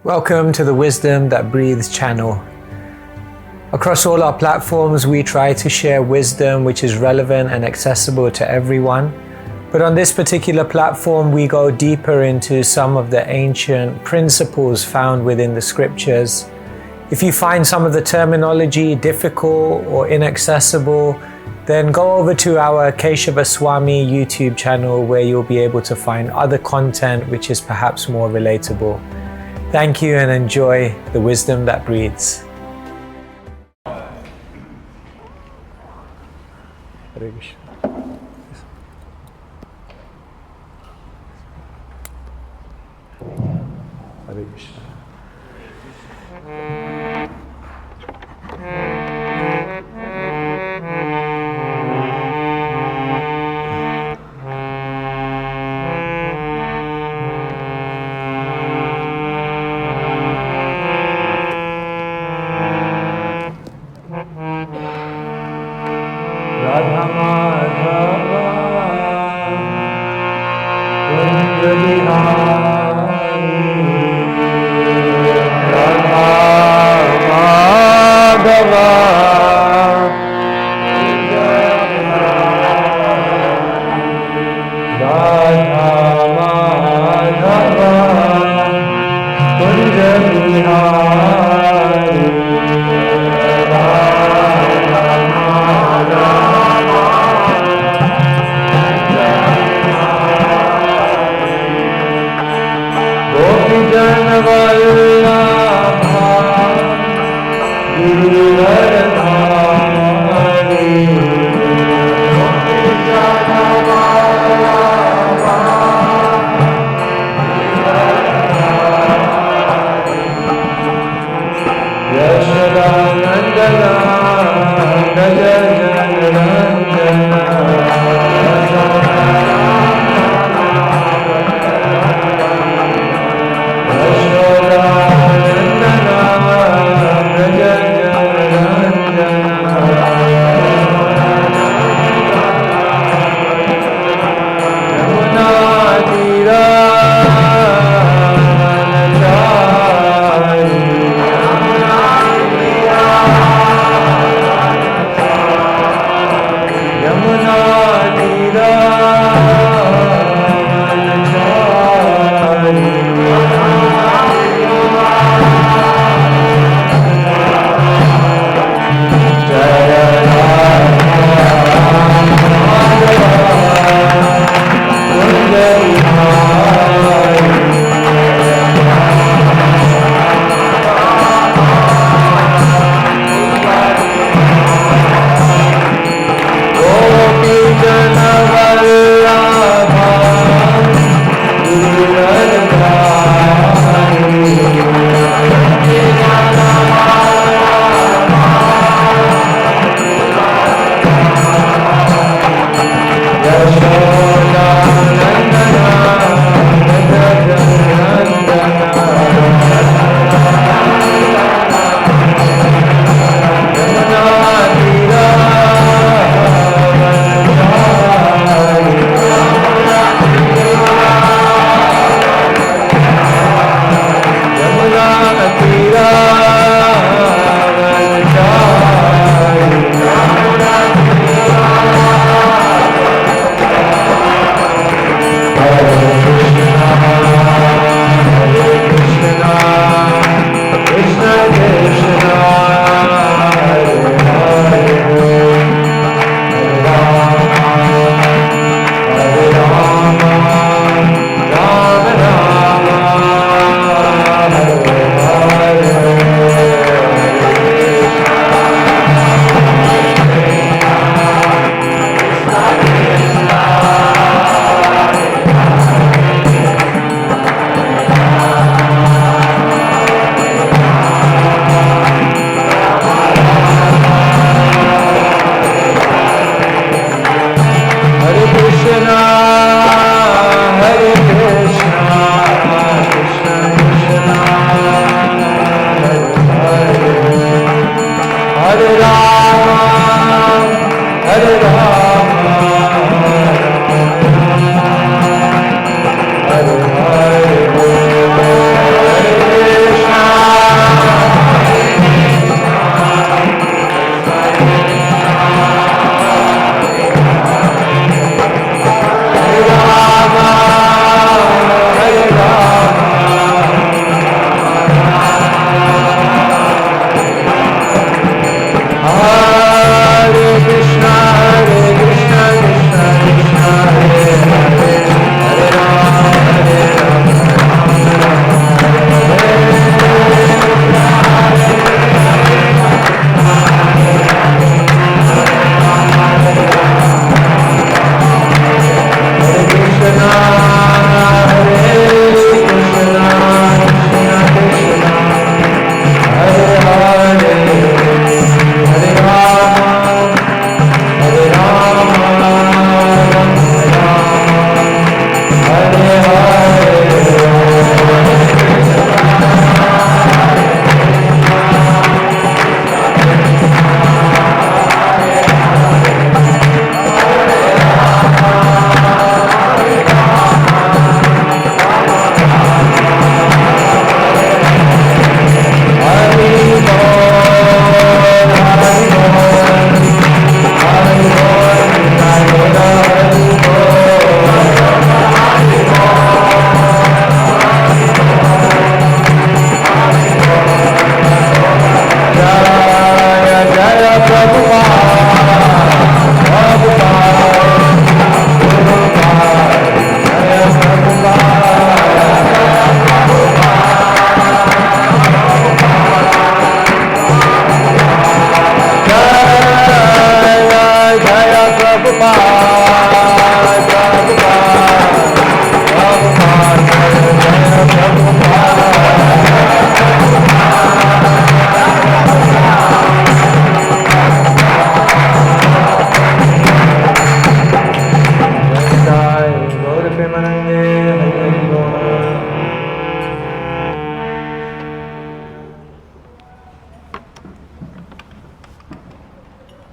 Welcome to the Wisdom That Breathes channel. Across all our platforms, we try to share wisdom which is relevant and accessible to everyone. But on this particular platform, we go deeper into some of the ancient principles found within the scriptures. If you find some of the terminology difficult or inaccessible, then go over to our Keshava Swami YouTube channel where you'll be able to find other content which is perhaps more relatable. Thank you and enjoy the wisdom that breathes. Hare Krishna. Hare Krishna.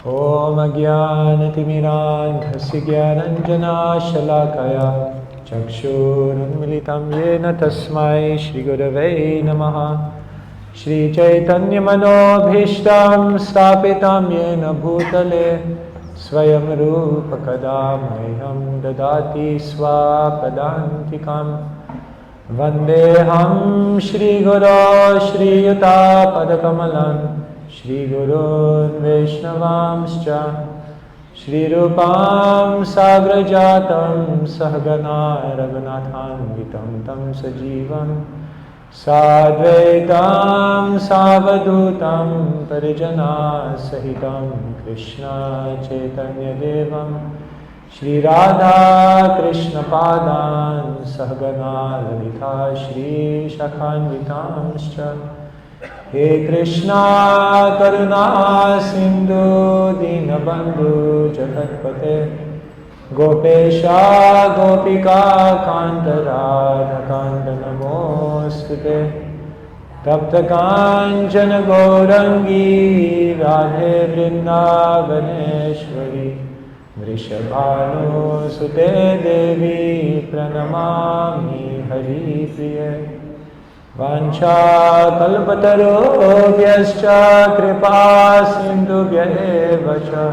Om Ajnanatimirandhasya Jnananjana Shalakaya Chakshurunmilitam Yena Tasmai Shri Gurave Namaha Shri Chaitanya Manobhishtam Stapitam Yena Bhutale Svayam Rupa Kadamyam Dadati Swapadantikam Vandeham Shri Guru Shri Yuta Padakamalam Shri Gurun Vaishnavamscha Shri Rupam Sagrajatam Sahagana Raghunathanvitam Tam Sajivam Sadvaitam Savadutam Parijana Sahitam Krishna Chaitanya Devam Shri Radha Krishna Padan Sahagana Lalita Shri Shakhanvitamscha He Krishna Karuna Sindhu Dinabandhu Jagatpate Gopesha Gopika Kanta Radha Kanta Namostute Tapta Kanchana Gaurangi Radhe Vrindavaneshwari Vrishabhanu Sute Devi Pranamami Hari Priya Vancha kalpatarobhyascha kripa sindhubhya eva cha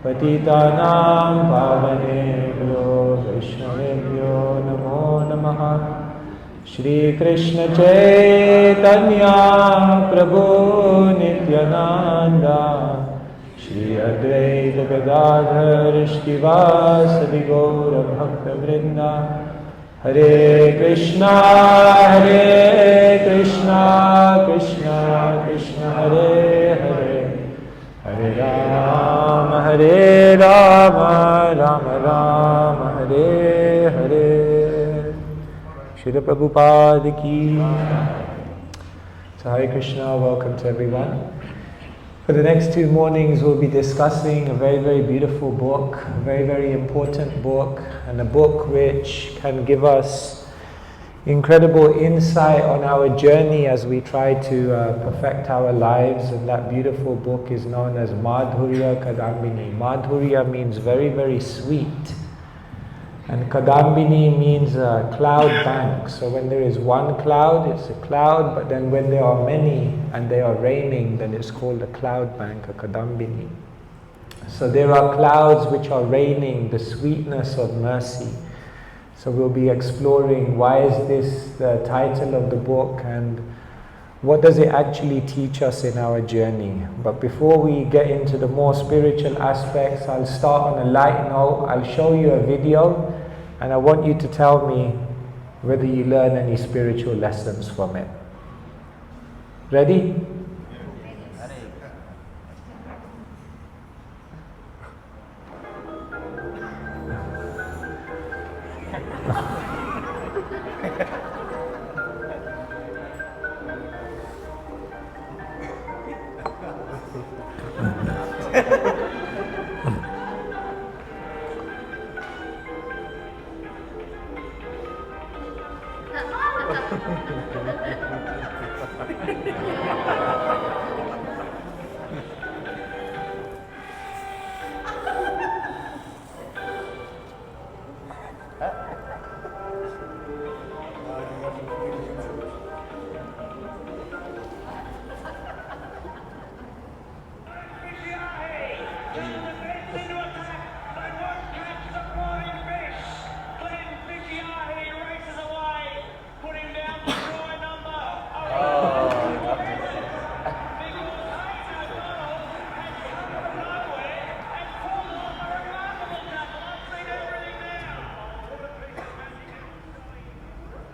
patitanam pavanebhyo vaishnavebhyo namo namaha Shri Krishna Chaitanya Prabhu Nityananda Shri Advaita Gadadhar Shivasadi Gaura Bhakta Vrinda Hare Krishna Krishna Krishna Hare Hare Hare Rama Rama Rama Hare Hare Srila Prabhupada Ki. So Hare Krishna, welcome to everyone. For the next 2 mornings we'll be discussing a very, very beautiful book, a very, very important book, and a book which can give us incredible insight on our journey as we try to perfect our lives. And that beautiful book is known as Madhurya Kadambini. Madhurya means very, very sweet, and Kadambini means a cloud bank. So when there is one cloud, it's a cloud, but then when there are many and they are raining, then it's called a cloud bank, a Kadambini. So there are clouds which are raining the sweetness of mercy. So we'll be exploring why is this the title of the book and what does it actually teach us in our journey. But before we get into the more spiritual aspects, I'll start on a light note. I'll show you a video and I want you to tell me whether you learn any spiritual lessons from it. Ready?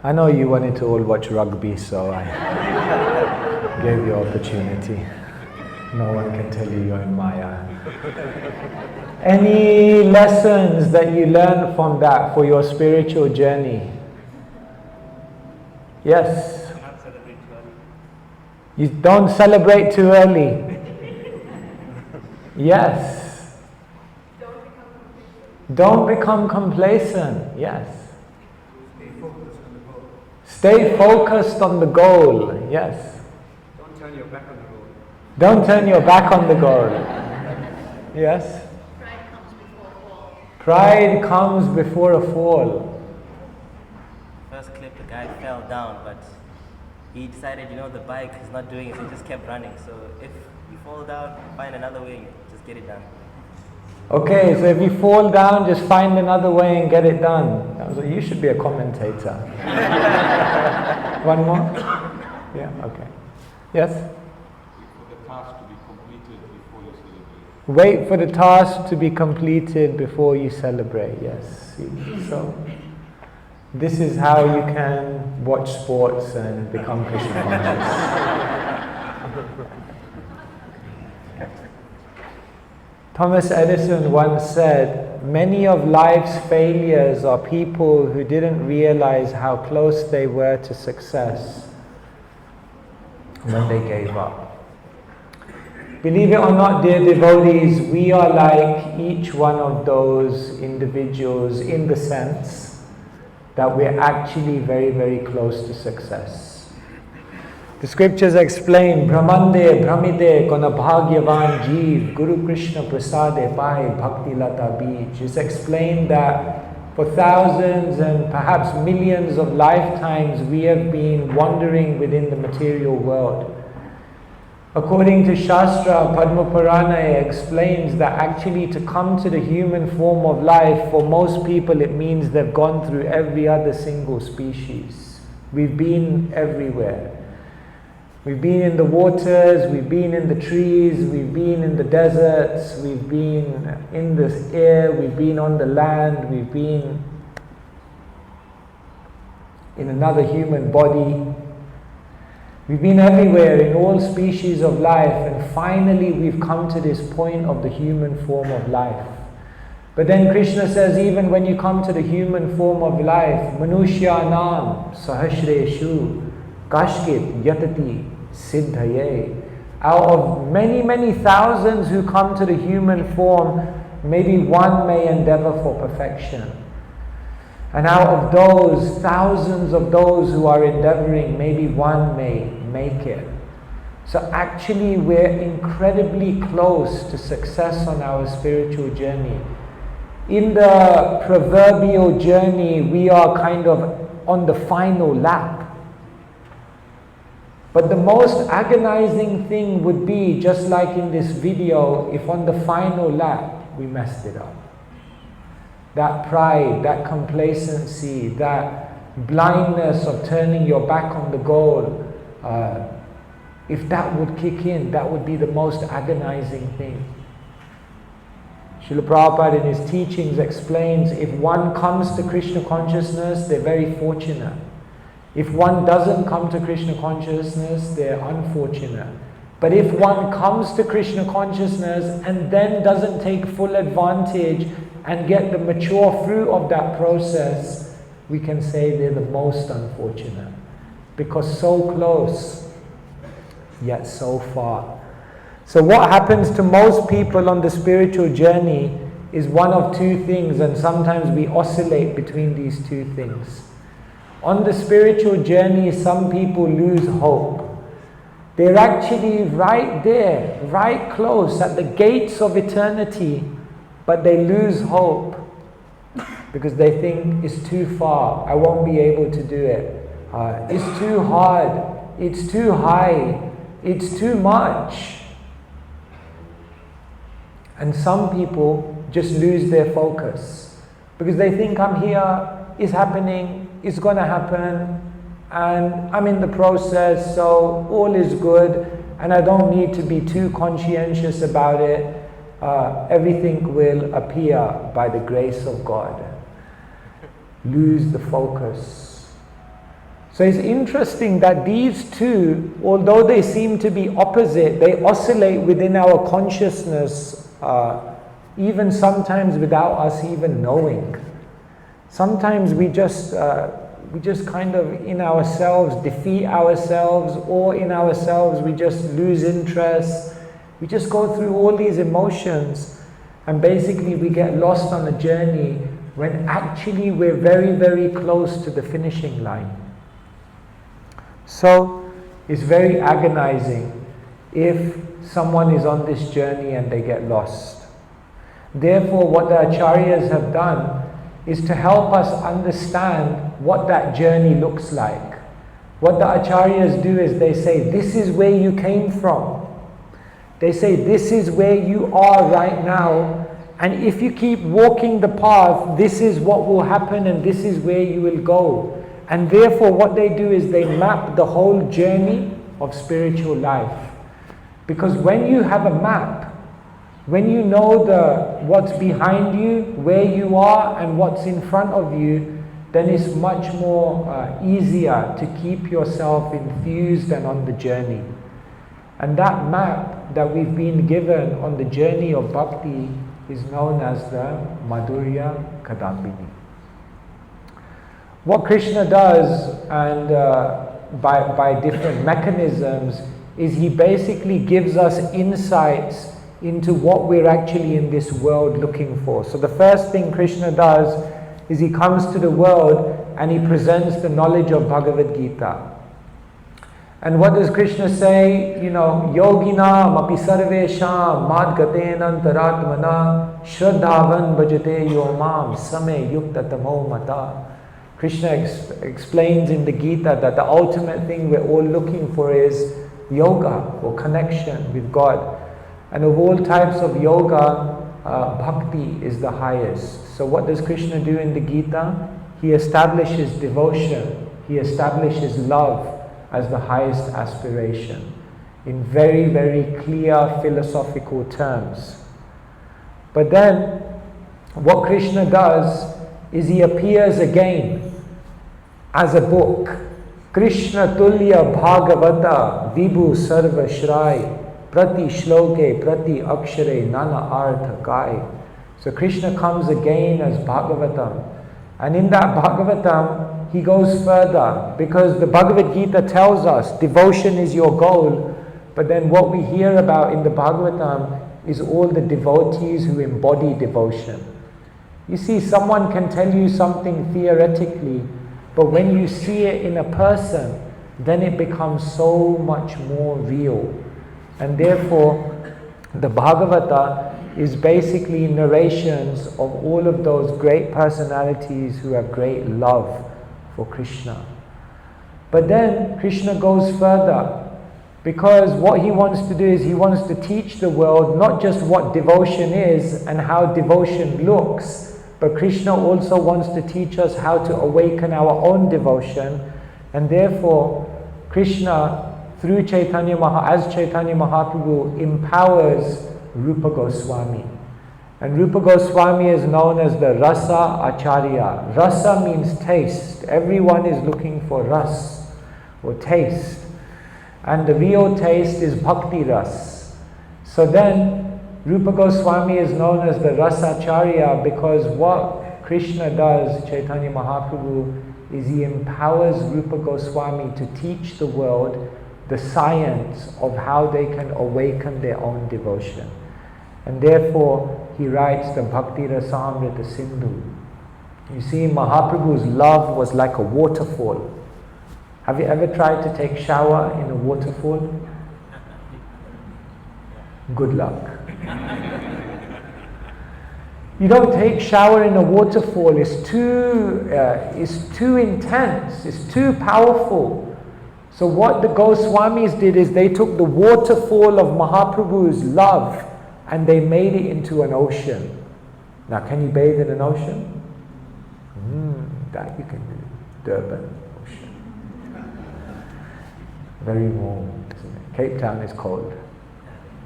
I know you wanted to all watch rugby, so I gave you opportunity. No one can tell you you're in Maya. Any lessons that you learned from that for your spiritual journey? Yes? You don't celebrate too early. Yes. Don't become complacent. Yes. Stay focused on the goal. Yes. Don't turn your back on the goal. Don't turn your back on the goal. Yes? Pride comes before a fall. Pride comes before a fall. First clip, the guy fell down, but he decided, the bike is not doing it, so he just kept running. So if you fall down, find another way, just get it done. Okay, so if you fall down, just find another way and get it done. You should be a commentator. One more? Yeah, okay. Yes? Wait for the task to be completed before you celebrate. Yes. So this is how you can watch sports and become Krishna conscious. Thomas Edison once said, many of life's failures are people who didn't realize how close they were to success when they gave up. Believe it or not, dear devotees, we are like each one of those individuals in the sense that we're actually very, very close to success. The scriptures explain, Brahmande Brahmide Kona Bhagyavan Jeev Guru Krishna Prasade Pai Bhakti Lata Bij. It's explained that for thousands and perhaps millions of lifetimes we have been wandering within the material world. According to Shastra, Padma Purana explains that actually to come to the human form of life, for most people it means they've gone through every other single species. We've been everywhere. We've been in the waters, we've been in the trees, we've been in the deserts, we've been in the air, we've been on the land, we've been in another human body. We've been everywhere in all species of life, and finally we've come to this point of the human form of life. But then Krishna says, even when you come to the human form of life, Manushyanam Sahasreshu Kashkit Yatati Siddhaye. Out of many, many thousands who come to the human form, maybe one may endeavor for perfection. And out of those, thousands of those who are endeavoring, maybe one may make it. So actually we're incredibly close to success on our spiritual journey. In the proverbial journey, we are kind of on the final lap. But the most agonizing thing would be, just like in this video, if on the final lap we messed it up. That pride, that complacency, that blindness of turning your back on the goal, if that would kick in, that would be the most agonizing thing. Srila Prabhupada in his teachings explains, if one comes to Krishna consciousness, they're very fortunate. If one doesn't come to Krishna consciousness, they're unfortunate. But if one comes to Krishna consciousness and then doesn't take full advantage and get the mature fruit of that process, we can say they're the most unfortunate. Because so close, yet so far. So what happens to most people on the spiritual journey is one of two things, and sometimes we oscillate between these two things. On the spiritual journey, some people lose hope. They're actually right there, right close at the gates of eternity, but they lose hope because they think it's too far, I won't be able to do it. It's too hard, it's too high, it's too much. And some people just lose their focus because they think I'm here, it's happening, it's going to happen, and I'm in the process, so all is good, and I don't need to be too conscientious about it. Everything will appear by the grace of God. Lose the focus. So it's interesting that these two, although they seem to be opposite, they oscillate within our consciousness, even sometimes without us even knowing. Sometimes we just kind of in ourselves defeat ourselves, or in ourselves we just lose interest. We just go through all these emotions, and basically we get lost on the journey when actually we're very, very close to the finishing line. So it's very agonizing if someone is on this journey and they get lost. Therefore, what the Acharyas have done is to help us understand what that journey looks like. What the Acharyas do is they say, this is where you came from. They say, this is where you are right now. And if you keep walking the path, this is what will happen and this is where you will go. And therefore what they do is they map the whole journey of spiritual life. Because when you have a map, when you know what's behind you, where you are and what's in front of you, then it's much more easier to keep yourself enthused and on the journey. And that map that we've been given on the journey of bhakti is known as the Madhurya Kadambini. What Krishna does, and by different mechanisms, is he basically gives us insights into what we're actually in this world looking for. So the first thing Krishna does is he comes to the world and he presents the knowledge of Bhagavad Gita. And what does Krishna say? You know, Yoginam api sarvesham madgatena antaratmana shraddhavan bhajate yomam same yukta tamo mata. Krishna explains in the Gita that the ultimate thing we're all looking for is yoga, or connection with God. And of all types of yoga, bhakti is the highest. So what does Krishna do in the Gita? He establishes devotion, he establishes love as the highest aspiration, in very, very clear philosophical terms. But then, what Krishna does is he appears again as a book. Krishna Tulya Bhagavata Vibhu Sarva Shrai Prati Shloke Prati Akshare Nana Artha Kai. So Krishna comes again as Bhagavatam. And in that Bhagavatam, he goes further, because the Bhagavad Gita tells us devotion is your goal. But then what we hear about in the Bhagavatam is all the devotees who embody devotion. You see, someone can tell you something theoretically, but when you see it in a person, then it becomes so much more real. And therefore, the Bhagavata is basically narrations of all of those great personalities who have great love for Krishna. But then Krishna goes further, because what he wants to do is he wants to teach the world not just what devotion is and how devotion looks, but Krishna also wants to teach us how to awaken our own devotion. And therefore Krishna, through as Chaitanya Mahaprabhu, empowers Rupa Goswami. And Rupa Goswami is known as the Rasa Acharya. Rasa means taste. Everyone is looking for ras, or taste. And the real taste is bhakti ras. So then Rupa Goswami is known as the Rasacharya, because what Krishna does, Chaitanya Mahaprabhu, is he empowers Rupa Goswami to teach the world the science of how they can awaken their own devotion. And therefore he writes the Bhakti Rasamrita Sindhu. You see, Mahaprabhu's love was like a waterfall. Have you ever tried to take shower in a waterfall? Good luck. You don't take shower in a waterfall. It's too intense. It's too powerful. So what the Goswamis did is they took the waterfall of Mahaprabhu's love and they made it into an ocean. Now, can you bathe in an ocean? That you can do. Durban ocean. Very warm, isn't it? Cape Town is cold.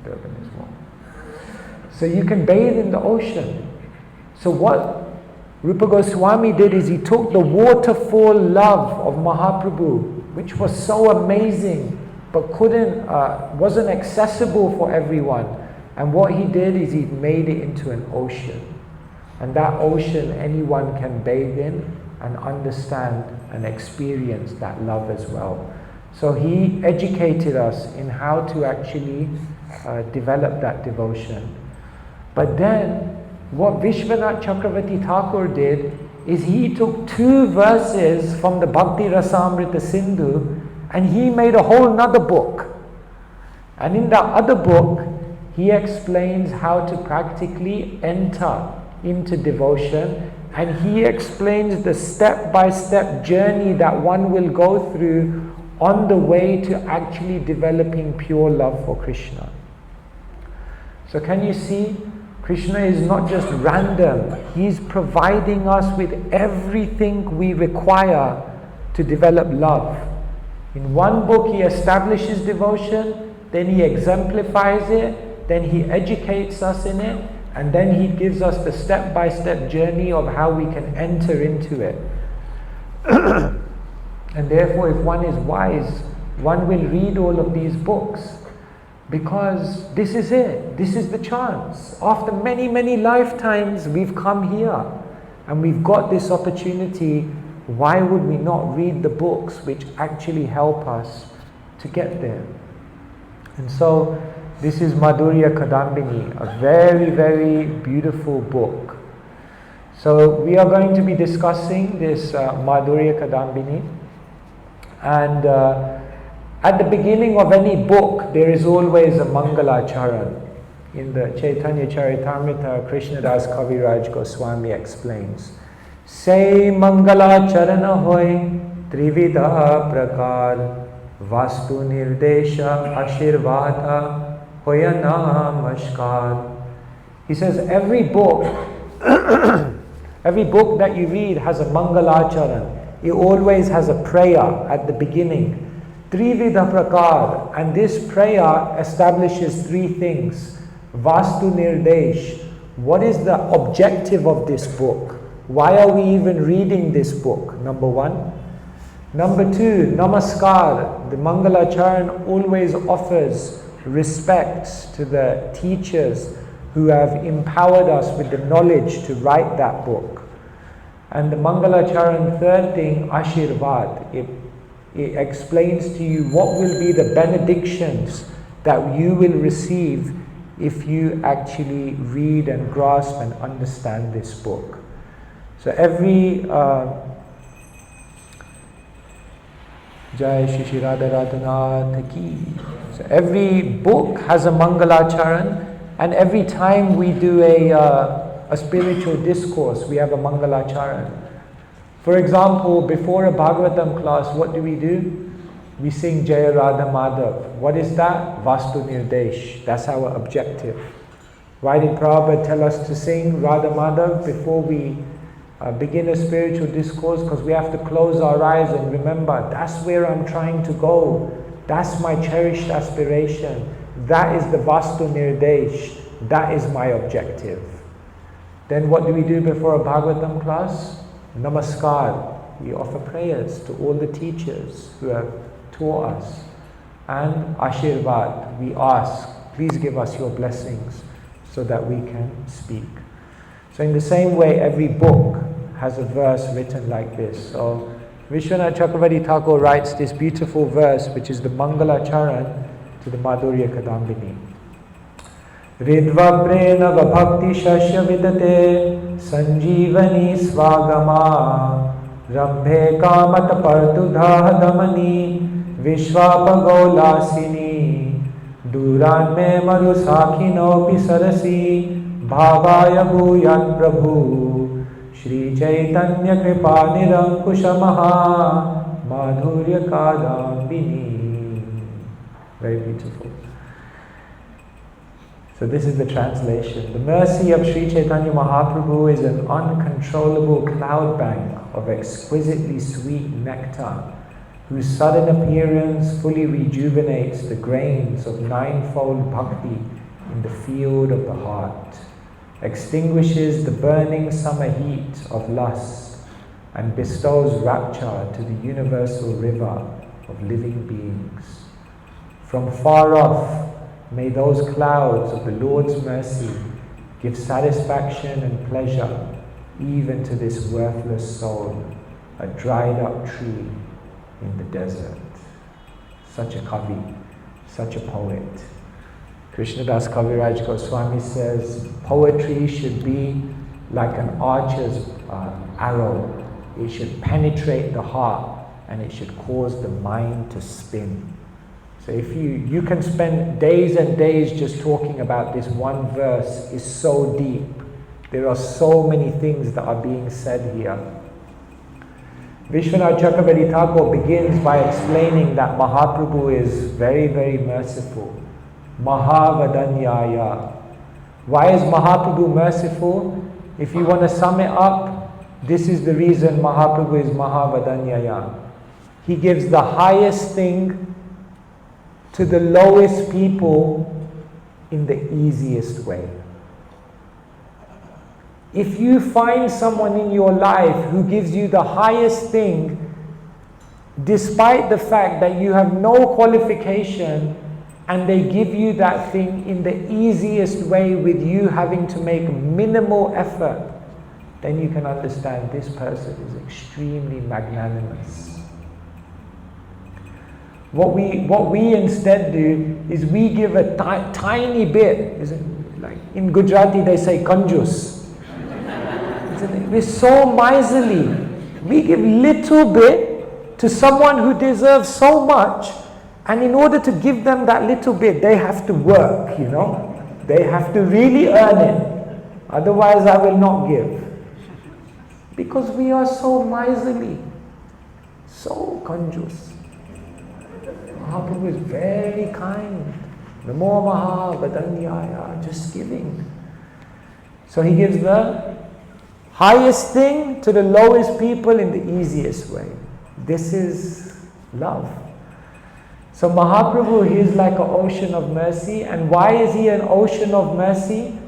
Durban is warm. So you can bathe in the ocean. So what Rupa Goswami did is he took the waterfall love of Mahaprabhu, which was so amazing, but wasn't accessible for everyone. And what he did is he made it into an ocean. And that ocean anyone can bathe in and understand and experience that love as well. So he educated us in how to actually develop that devotion. But then, what Vishwanath Chakravarti Thakur did is he took 2 verses from the Bhakti Rasamrita Sindhu and he made a whole nother book. And in that other book, he explains how to practically enter into devotion, and he explains the step-by-step journey that one will go through on the way to actually developing pure love for Krishna. So can you see, Krishna is not just random, he's providing us with everything we require to develop love. In one book he establishes devotion, then he exemplifies it, then he educates us in it, and then he gives us the step-by-step journey of how we can enter into it. And therefore, if one is wise, one will read all of these books, because this is it, this is the chance. After many, many lifetimes, we've come here, and we've got this opportunity. Why would we not read the books which actually help us to get there? And so, this is Madhurya Kadambini, a very, very beautiful book. So we are going to be discussing this Madhurya Kadambini, and at the beginning of any book there is always a Manglacharan. In the Chaitanya Charitamrita, Krishnadas Kaviraj Goswami explains, Say Mangalacharana hoy Trividha Prakar Vastu Nirdesha Ashirvada Hoya Namaskar. He says every book every book that you read has a Mangalacharan. It always has a prayer at the beginning. Trividha Prakar, and this prayer establishes three things. Vastu Nirdesh, what is the objective of this book? Why are we even reading this book? Number one. Number two, Namaskar. The Mangalacharan always offers respects to the teachers who have empowered us with the knowledge to write that book. And the Mangalacharan third thing, Ashirvad, it explains to you what will be the benedictions that you will receive if you actually read and grasp and understand this book. So every Jai Shri Shri Radha Radhanath Ki. So every book has a Mangalacharan, and every time we do a spiritual discourse, we have a Mangalacharan. For example, before a Bhagavatam class, what do? We sing Jaya Radha Madhav. What is that? Vastu Nirdesh. That's our objective. Why did Prabhupada tell us to sing Radha Madhav before we begin a spiritual discourse? Because we have to close our eyes and remember, that's where I'm trying to go. That's my cherished aspiration. That is the Vastu Nirdesh. That is my objective. Then what do we do before a Bhagavatam class? Namaskar. We offer prayers to all the teachers who have taught us. And Ashirvad. We ask, please give us your blessings so that we can speak. So in the same way, every book has a verse written like this. So Vishwanath Chakravarti Thakur writes this beautiful verse, which is the Mangalacharan to the Madhurya Kadambini. Ridva prena vabhakti shashya vidate sanjivani svagama rambhe kamat partudha damani vishwapagolasini duran me marusakhino pisarasi bhavaya bhuyat prabhu Shri Chaitanya kripa nirankushamaha Madhurya Kadambini. Very beautiful. So this is the translation. The mercy of Sri Chaitanya Mahaprabhu is an uncontrollable cloud bank of exquisitely sweet nectar, whose sudden appearance fully rejuvenates the grains of ninefold bhakti in the field of the heart, extinguishes the burning summer heat of lust, and bestows rapture to the universal river of living beings. From far off, may those clouds of the Lord's mercy give satisfaction and pleasure even to this worthless soul, a dried up tree in the desert. Such a kavi, such a poet. Krishnadas Kaviraj Goswami says, poetry should be like an archer's arrow. It should penetrate the heart and it should cause the mind to spin. So if you can spend days and days just talking about this one verse, is so deep. There are so many things that are being said here. Vishwanath Chakravarti Thakur begins by explaining that Mahaprabhu is very, very merciful. Mahavadanyaya. Why is Mahaprabhu merciful? If you want to sum it up, this is the reason Mahaprabhu is Mahavadanyaya. He gives the highest thing to the lowest people in the easiest way. If you find someone in your life who gives you the highest thing, despite the fact that you have no qualification, and they give you that thing in the easiest way with you having to make minimal effort, then you can understand this person is extremely magnanimous. What we instead do is we give a tiny bit. Like in Gujarati they say kanjus. We're so miserly. We give little bit to someone who deserves so much, and in order to give them that little bit, they have to work, They have to really earn it. Otherwise, I will not give. Because we are so miserly, so kanjus. Mahaprabhu is very kind. Namo Mahavadanyaya, just giving. So he gives the highest thing to the lowest people in the easiest way. This is love. So Mahaprabhu, he is like an ocean of mercy. And why is he an ocean of mercy?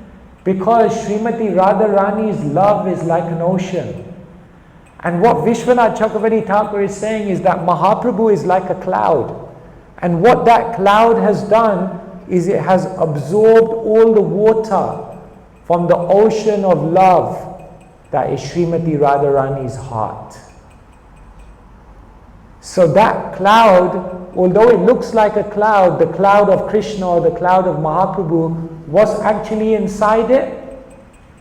Because Srimati Radharani's love is like an ocean. And what Vishwanath Chakravarti Thakur is saying is that Mahaprabhu is like a cloud. And what that cloud has done is it has absorbed all the water from the ocean of love that is Srimati Radharani's heart. So that cloud, although it looks like a cloud, the cloud of Krishna or the cloud of Mahaprabhu, what's actually inside it?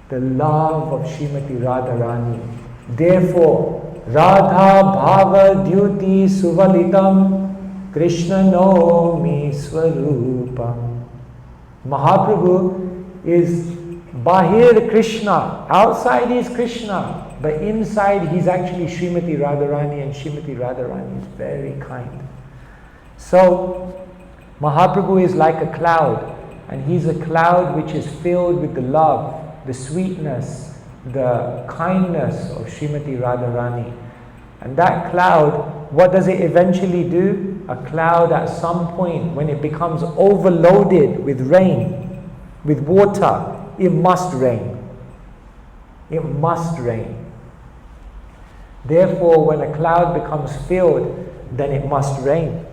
The love of Srimati Radharani. Therefore, Radha Bhava Dyuti Suvalitam Krishna Nomi Swarupam. Mahaprabhu is Bahir Krishna, outside is Krishna, but inside he's actually Srimati Radharani, and Srimati Radharani is very kind. So Mahaprabhu is like a cloud, and he's a cloud which is filled with the love, the sweetness, the kindness of Srimati Radharani. And that cloud, what does it eventually do? A cloud at some point, when it becomes overloaded with rain, with water, it must rain. It must rain. Therefore, when a cloud becomes filled, then it must rain.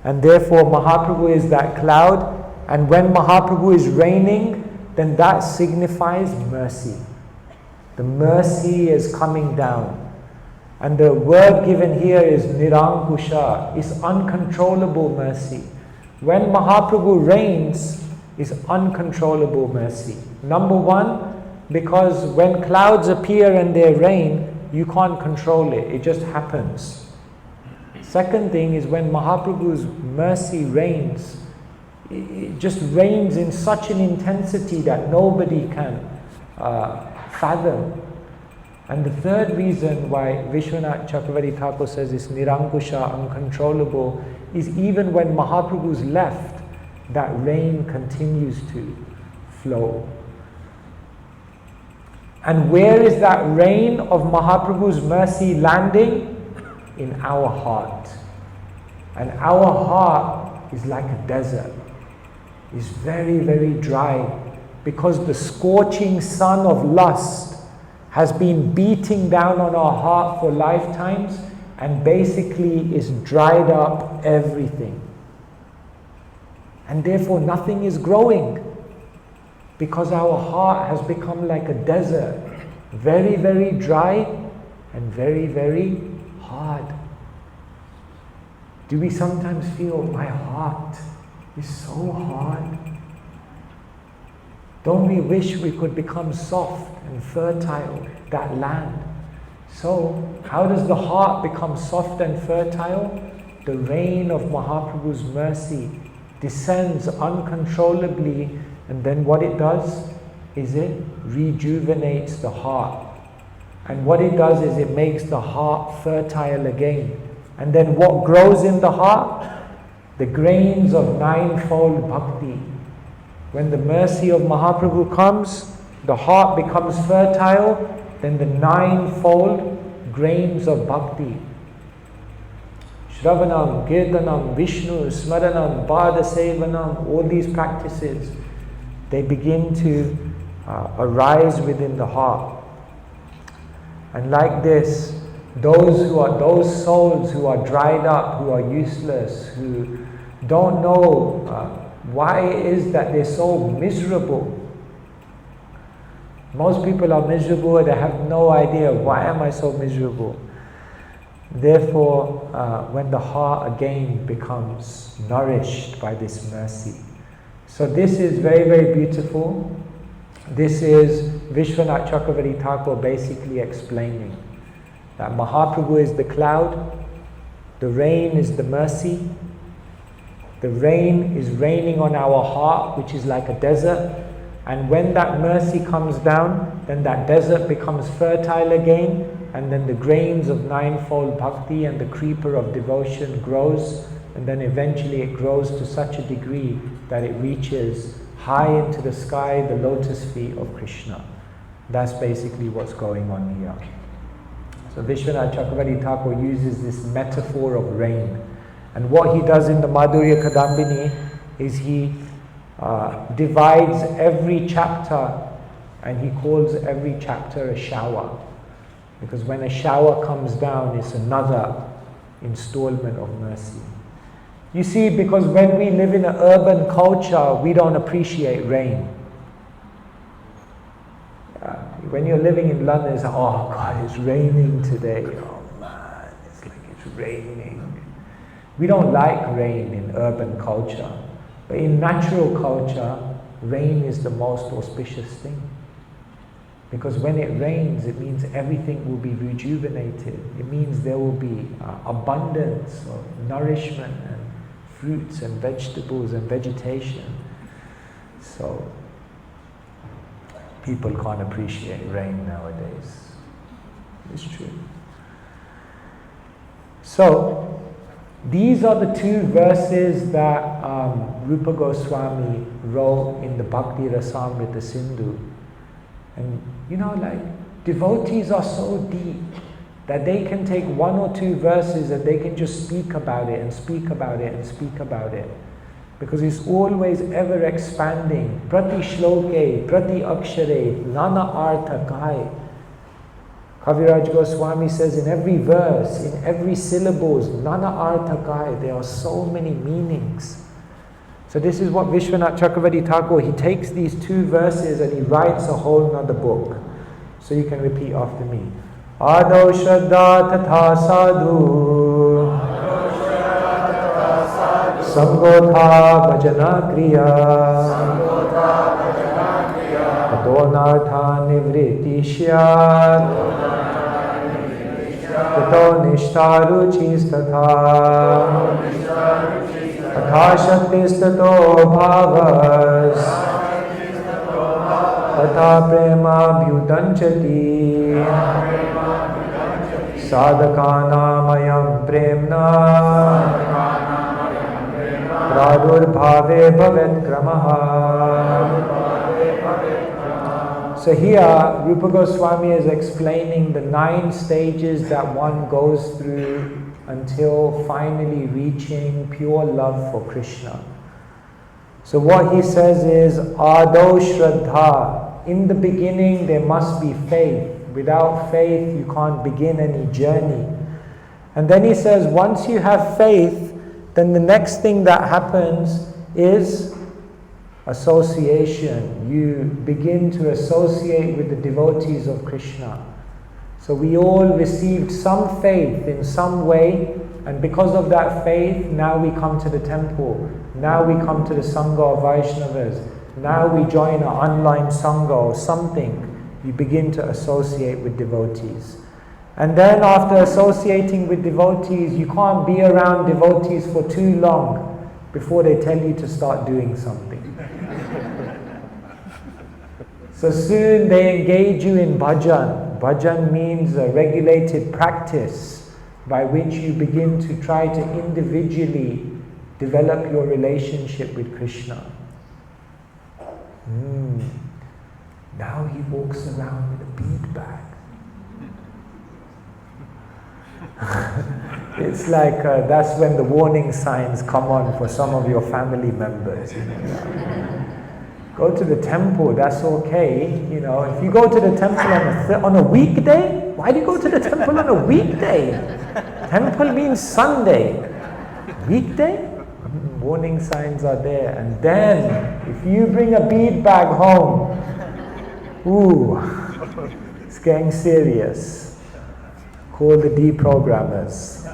And therefore, Mahaprabhu is that cloud. And when Mahaprabhu is raining, then that signifies mercy. The mercy is coming down. And the word given here is Nirankusha, is uncontrollable mercy. When Mahaprabhu rains, is uncontrollable mercy. Number one, because when clouds appear and they rain, you can't control it. It just happens. Second thing is when Mahaprabhu's mercy rains, it just rains in such an intensity that nobody can fathom. And the third reason why Vishwanath Chakravarti Thakur says it's Nirankusha, uncontrollable, is even when Mahaprabhu's left, that rain continues to flow. And where is that rain of Mahaprabhu's mercy landing? In our heart. And our heart is like a desert. It's very, very dry, because the scorching sun of lust has been beating down on our heart for lifetimes, and basically is dried up everything. And therefore nothing is growing, because our heart has become like a desert, very, very dry and very, very hard. Do we sometimes feel my heart is so hard? Don't we wish we could become soft and fertile, that land? So, how does the heart become soft and fertile? the rain of Mahaprabhu's mercy descends uncontrollably, and then what it does is it rejuvenates the heart. And what it does is it makes the heart fertile again. And then what grows in the heart? The grains of ninefold bhakti. When the mercy of Mahaprabhu comes, the heart becomes fertile, then the ninefold grains of bhakti. Shravanam, Kirtanam, Vishnu, Smaranam, Pada Sevanam, all these practices, they begin to arise within the heart. And like this, those souls who are dried up, who are useless, who don't know why it is that they're so miserable. Most people are miserable, they have no idea, why am I so miserable? Therefore, when the heart again becomes nourished by this mercy. So this is very, very beautiful. This is Vishwanath Chakravarti Thakur basically explaining that Mahaprabhu is the cloud, the rain is the mercy, the rain is raining on our heart, which is like a desert, and when that mercy comes down, then that desert becomes fertile again, and then the grains of ninefold bhakti and the creeper of devotion grows, and then eventually it grows to such a degree that it reaches high into the sky, the lotus feet of Krishna. That's basically what's going on here. So Vishwanath Chakravarti Thakur uses this metaphor of rain. And what he does in the Madhurya Kadambini is he divides every chapter and he calls every chapter a shower. Because when a shower comes down, it's another installment of mercy. You see, because when we live in an urban culture, we don't appreciate rain. When you're living in London, it's like, oh God, it's raining today. Oh man, it's like it's raining. We don't like rain in urban culture. But in natural culture, rain is the most auspicious thing. Because when it rains, it means everything will be rejuvenated. It means there will be abundance of nourishment and fruits and vegetables and vegetation. So people can't appreciate rain nowadays. It's true. So these are the two verses that Rupa Goswami wrote in the Bhakti Rasamrita Sindhu. And you know, like, devotees are so deep that they can take one or two verses and they can just speak about it and speak about it and speak about it. Because it's always ever expanding. Prati shloke, prati akshare, nana artha kai. Kaviraj Goswami says in every verse, in every syllables, nana artha kai, there are so many meanings. So this is what Vishwanath Chakravarti Thakur, he takes these two verses and he writes a whole nother book. So you can repeat after me. Ado Shraddha Tatha Sadhu Samgotha Bhajana Kriya Tato Nivriti Shyat Tato Nishtaru Chistatha Tatha Shaktistato Bhavas Tatha Prema Bhutanchati Sadhakanamayam Premna Pradurbhave Bhavet Kramaha. So here, Rupa Goswami is explaining the 9 stages that one goes through until finally reaching pure love for Krishna. So what he says is, Ado Shraddha. In the beginning there must be faith. Without faith you can't begin any journey. And then he says, once you have faith, then the next thing that happens is association. You begin to associate with the devotees of Krishna. So we all received some faith in some way, and because of that faith, now we come to the temple. Now we come to the Sangha of Vaishnavas. Now we join an online Sangha or something. You begin to associate with devotees. And then after associating with devotees, you can't be around devotees for too long before they tell you to start doing something. So soon they engage you in bhajan. Bhajan means a regulated practice by which you begin to try to individually develop your relationship with Krishna. Now he walks around with a bead bag. It's like that's when the warning signs come on for some of your family members. Go to the temple, that's okay. If you go to the temple on a weekday, why do you go to the temple on a weekday? Temple means Sunday. Weekday? Warning signs are there. And then, if you bring a bead bag home, it's getting serious. Call the deprogrammers.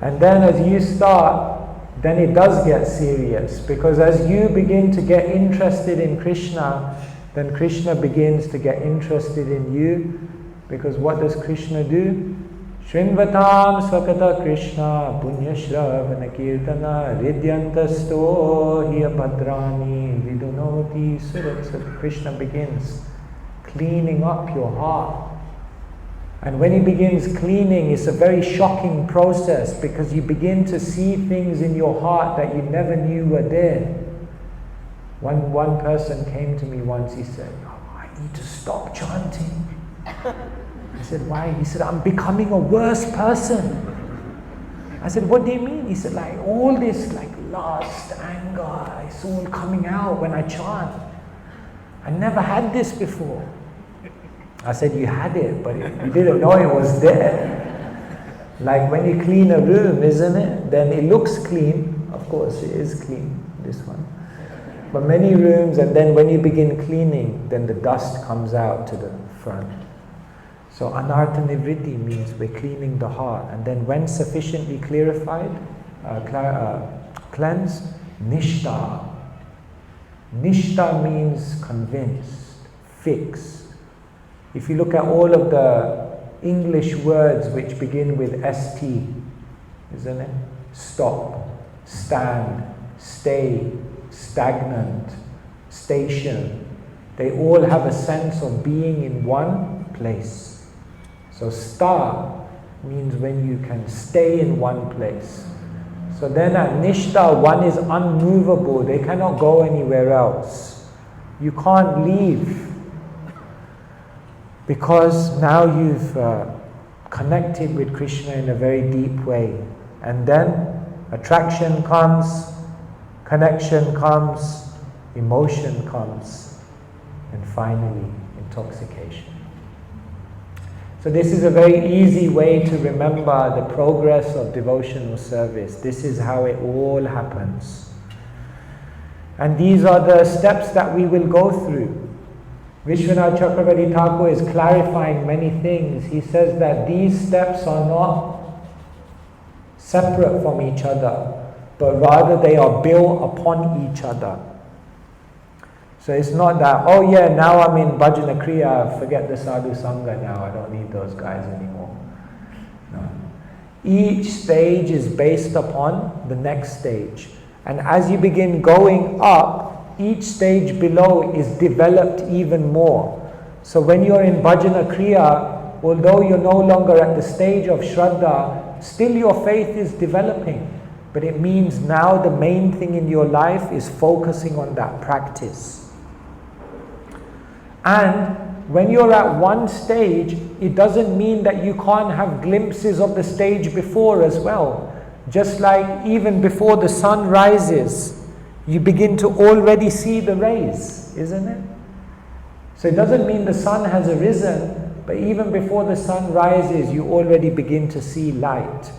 And then as you start, then it does get serious, because as you begin to get interested in Krishna, then Krishna begins to get interested in you, because what does Krishna do? Shrinvatam Swakata Krishna Punya Shravana Kirtana Ridyantasto Hiya Bhadrani Vidunoti Surat. Krishna begins cleaning up your heart. And when he begins cleaning, it's a very shocking process, because you begin to see things in your heart that you never knew were there. One person came to me once, he said, I need to stop chanting. I said, why? He said, I'm becoming a worse person. I said, what do you mean? He said, all this lust, anger, it's all coming out when I chant. I never had this before. I said, you had it, but you didn't know it was there. Like when you clean a room, isn't it? Then it looks clean. Of course, it is clean, this one. But many rooms, and then when you begin cleaning, then the dust comes out to the front. So anartha nivritti means we're cleaning the heart. And then when sufficiently clarified, cleansed, nishta. Nishta means convinced, fixed. If you look at all of the English words which begin with ST, isn't it? Stop, stand, stay, stagnant, station. They all have a sense of being in one place. So sta means when you can stay in one place. So then at nishta, one is unmovable. They cannot go anywhere else. You can't leave. Because now you've connected with Krishna in a very deep way. And then attraction comes, connection comes, emotion comes, and finally intoxication. So this is a very easy way to remember the progress of devotional service. This is how it all happens. And these are the steps that we will go through. Vishwanath Chakravarti Thakur is clarifying many things. He says that these steps are not separate from each other, but rather they are built upon each other. So it's not that, oh yeah, now I'm in Bhajana Kriya, forget the Sadhu Sangha now, I don't need those guys anymore. No. Each stage is based upon the next stage. And as you begin going up, each stage below is developed even more. So when you're in Bhajana Kriya, although you're no longer at the stage of Shraddha, still your faith is developing. But it means now the main thing in your life is focusing on that practice. And when you're at one stage, it doesn't mean that you can't have glimpses of the stage before as well. Just like even before the sun rises, you begin to already see the rays, isn't it? So it doesn't mean the sun has arisen, but even before the sun rises, you already begin to see light.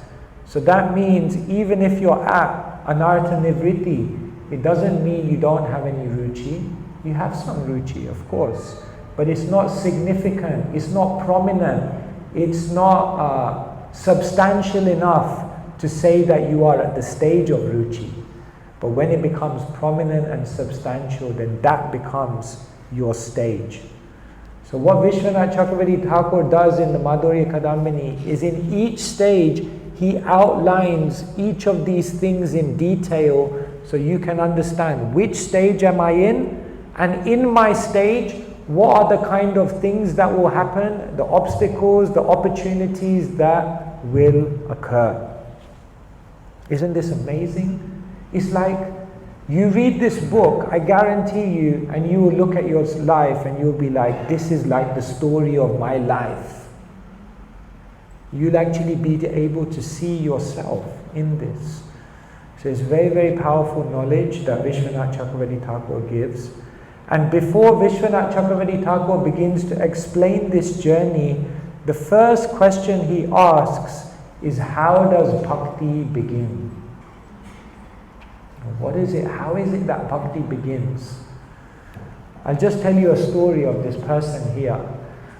So that means even if you're at anartha nivritti, it doesn't mean you don't have any ruchi. You have some ruchi, of course, but it's not significant, it's not prominent, it's not substantial enough to say that you are at the stage of ruchi. But when it becomes prominent and substantial, then that becomes your stage. So what Vishwanath Chakravarti Thakur does in the Madhurya Kadambini is in each stage, he outlines each of these things in detail so you can understand which stage am I in, and in my stage, what are the kind of things that will happen, the obstacles, the opportunities that will occur. Isn't this amazing? It's like you read this book, I guarantee you, and you will look at your life and you'll be like, this is like the story of my life. You'll actually be able to see yourself in this. So it's very, very powerful knowledge that Vishwanath Chakravarti Thakur gives. And before Vishwanath Chakravarti Thakur begins to explain this journey, the first question he asks is, how does bhakti begin? What is it? How is it that bhakti begins? I'll just tell you a story of this person here.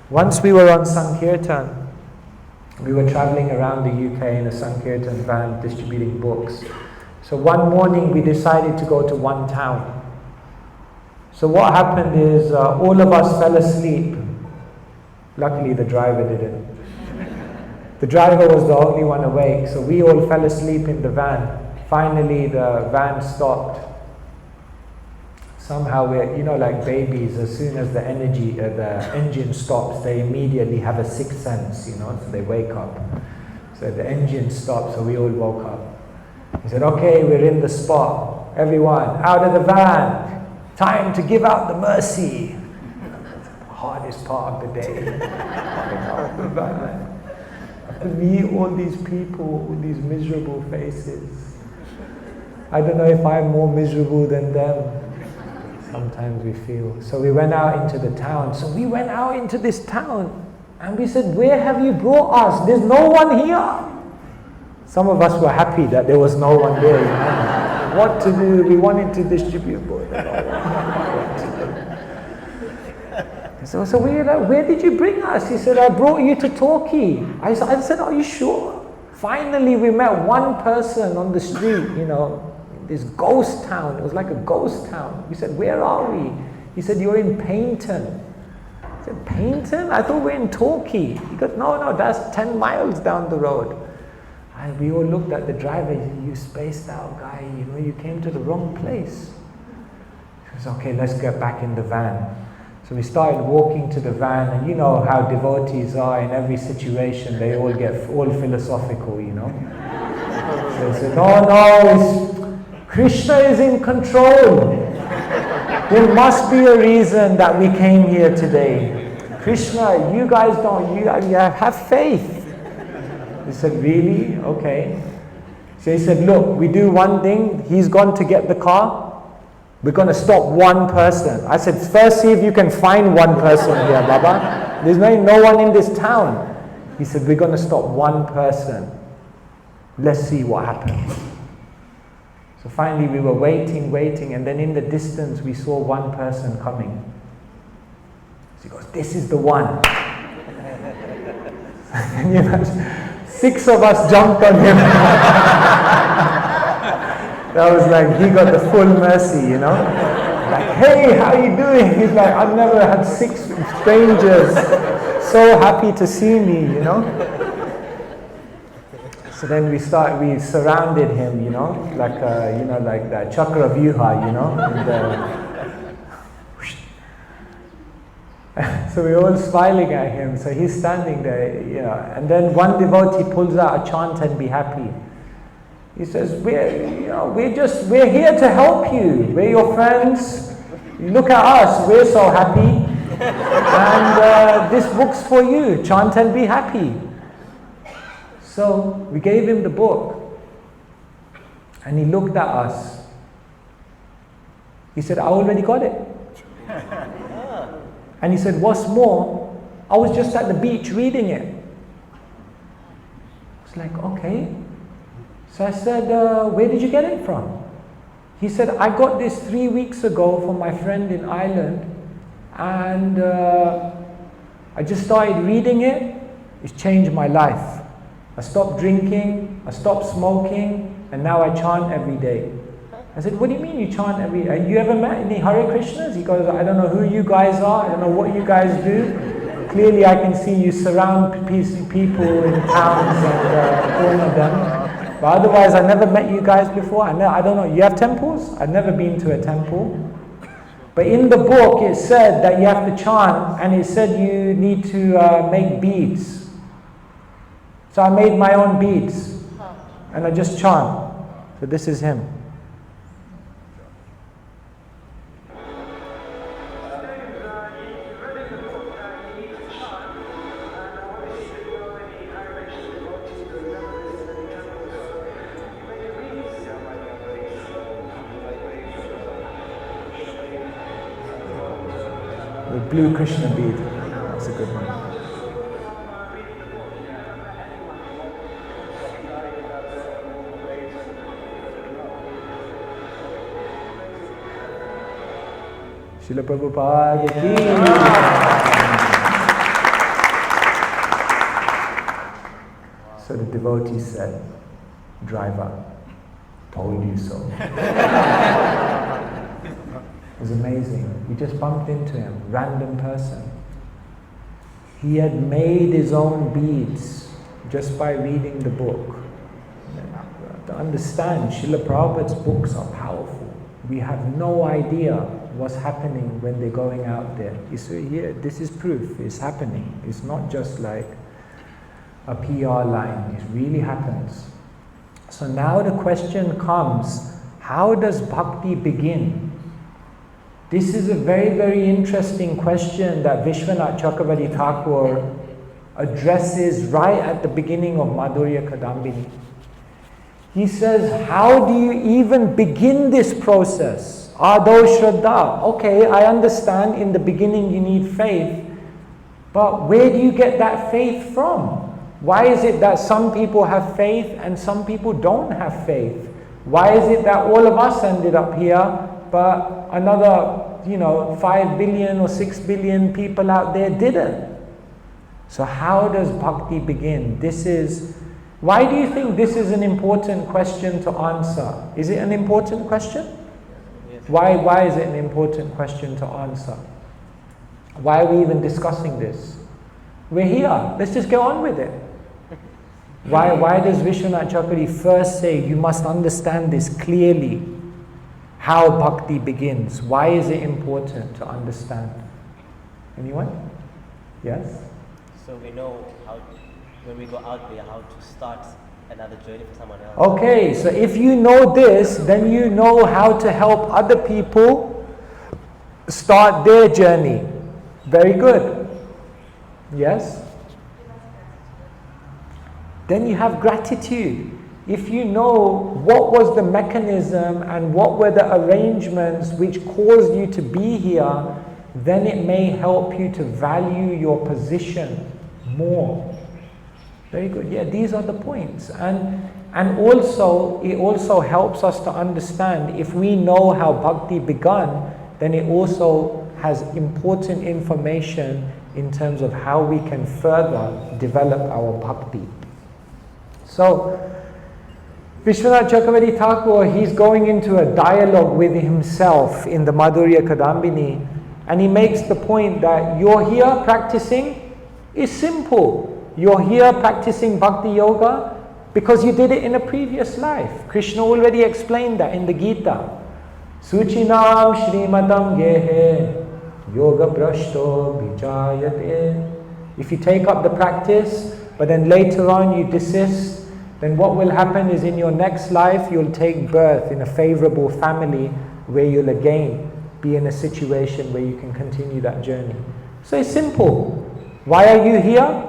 Once we were on Sankirtan. We were traveling around the UK in a Sankirtan van distributing books. So one morning we decided to go to one town. So what happened is all of us fell asleep. Luckily the driver didn't. The driver was the only one awake, so we all fell asleep in the van. Finally the van stopped. Somehow we're, like babies, as soon as the engine stops, they immediately have a sixth sense, so they wake up. So the engine stopped, so we all woke up. He said, okay, we're in the spot. Everyone, out of the van. Time to give out the mercy. The hardest part of the day. Getting out of the van. To meet all these people with these miserable faces. I don't know if I'm more miserable than them. Sometimes we feel. So we went out into the town. So we went out into this town and we said, where have you brought us? There's no one here. Some of us were happy that there was no one there. What to do? We wanted to distribute books. So we were like, where did you bring us? He said, I brought you to Torquay. I said, are you sure? Finally we met one person on the street, this ghost town. It was like a ghost town. We said, where are we? He said, you're in Paynton. I said, Paynton? I thought we're in Torquay. He goes, no, that's 10 miles down the road. And we all looked at the driver. He said, you spaced out guy, you came to the wrong place. He says, okay, let's get back in the van. So we started walking to the van, and you know how devotees are in every situation, they all get all philosophical, So they said, no, Krishna is in control. There must be a reason that we came here today. Krishna, you guys you have faith. He said, really? Okay. So he said, look, we do one thing. He's gone to get the car. We're going to stop one person. I said, first see if you can find one person here, Baba. There's no one in this town. He said, we're going to stop one person. Let's see what happens. So finally we were waiting, and then in the distance we saw one person coming. So he goes, this is the one. And 6 of us jumped on him. That was like, he got the full mercy, Like, hey, how you doing? He's like, I've never had 6 strangers so happy to see me, So then we surrounded him, like that chakra vyuha, So we're all smiling at him. So he's standing there, and then one devotee pulls out a chant and be happy. He says, we're here to help you. We're your friends. You look at us, we're so happy. And this book's for you. Chant and be happy. So we gave him the book. And he looked at us. He said, I already got it. And he said, what's more, I was just at the beach reading it. I was like, okay. So I said, where did you get it from? He said, I got this 3 weeks ago from my friend in Ireland, and I just started reading it. It's changed my life. I stopped drinking, I stopped smoking, and now I chant every day. I said, what do you mean you chant every day? You ever met any Hare Krishnas? He goes, I don't know who you guys are, I don't know what you guys do. Clearly I can see you surround people in towns and corner them. But otherwise I never met you guys before. I don't know, you have temples? I've never been to a temple. But in the book it said that you have to chant, and it said you need to make beads. So I made my own beads and I just chant. So this is him. The blue Krishna bead. That's a good one. Srila Prabhupada ki. So the devotee said, driver, told you so. It was amazing. We just bumped into him, random person. He had made his own beads just by reading the book. To understand, Srila Prabhupada's books are powerful. We have no idea what's happening when they're going out there. You see here, this is proof, it's happening. It's not just like a PR line, it really happens. So now the question comes, how does bhakti begin? This is a very, very interesting question that Vishwanath Chakravarti Thakur addresses right at the beginning of Madhurya Kadambini. He says, how do you even begin this process? Ado Shraddha. Okay, I understand in the beginning you need faith, but where do you get that faith from? Why is it that some people have faith and some people don't have faith? Why is it that all of us ended up here, but another, 5 billion or 6 billion people out there didn't? So how does bhakti begin? Why do you think this is an important question to answer? Is it an important question? Yes. Why is it an important question to answer? Why are we even discussing this? We're here, let's just get on with it. Why does Vishwanath Chakravarti first say you must understand this clearly? How bhakti begins. Why is it important to understand? Anyone? Yes? So we know how, when we go out there, how to start another journey for someone else. Okay, so if you know this, then you know how to help other people start their journey. Very good. Yes? Then you have gratitude. If you know what was the mechanism and what were the arrangements which caused you to be here, then it may help you to value your position more. Very good. Yeah, these are the points. And also, it also helps us to understand, if we know how bhakti begun, then it also has important information in terms of how we can further develop our bhakti. So, Vishwanath Chakravarti Thakur, he's going into a dialogue with himself in the Madhurya Kadambini, and he makes the point that you're here practicing is simple. You're here practicing bhakti yoga because you did it in a previous life. Krishna already explained that in the Gita. Suchinam Shrimadam Gehe Yoga Brashto Vijayate. If you take up the practice, but then later on you desist, then what will happen is in your next life you'll take birth in a favorable family where you'll again be in a situation where you can continue that journey. So it's simple. Why are you here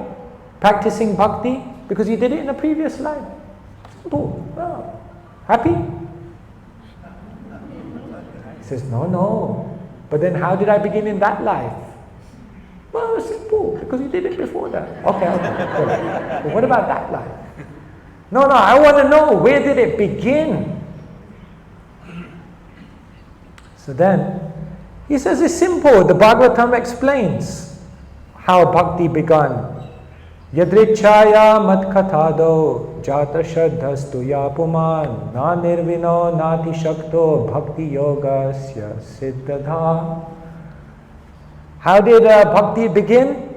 practicing bhakti? Because you did it in a previous life. Simple. Well, happy? He says, no. But then how did I begin in that life? Well, simple. Because you did it before that. Okay. Good. But what about that life? No, I want to know, where did it begin? So then, he says it's simple. The Bhagavatam explains how bhakti began. Yadrichaya mat kathado jata shraddhastu ya puman na nirvino nati shakto bhakti yogasya siddhadha. How did bhakti begin?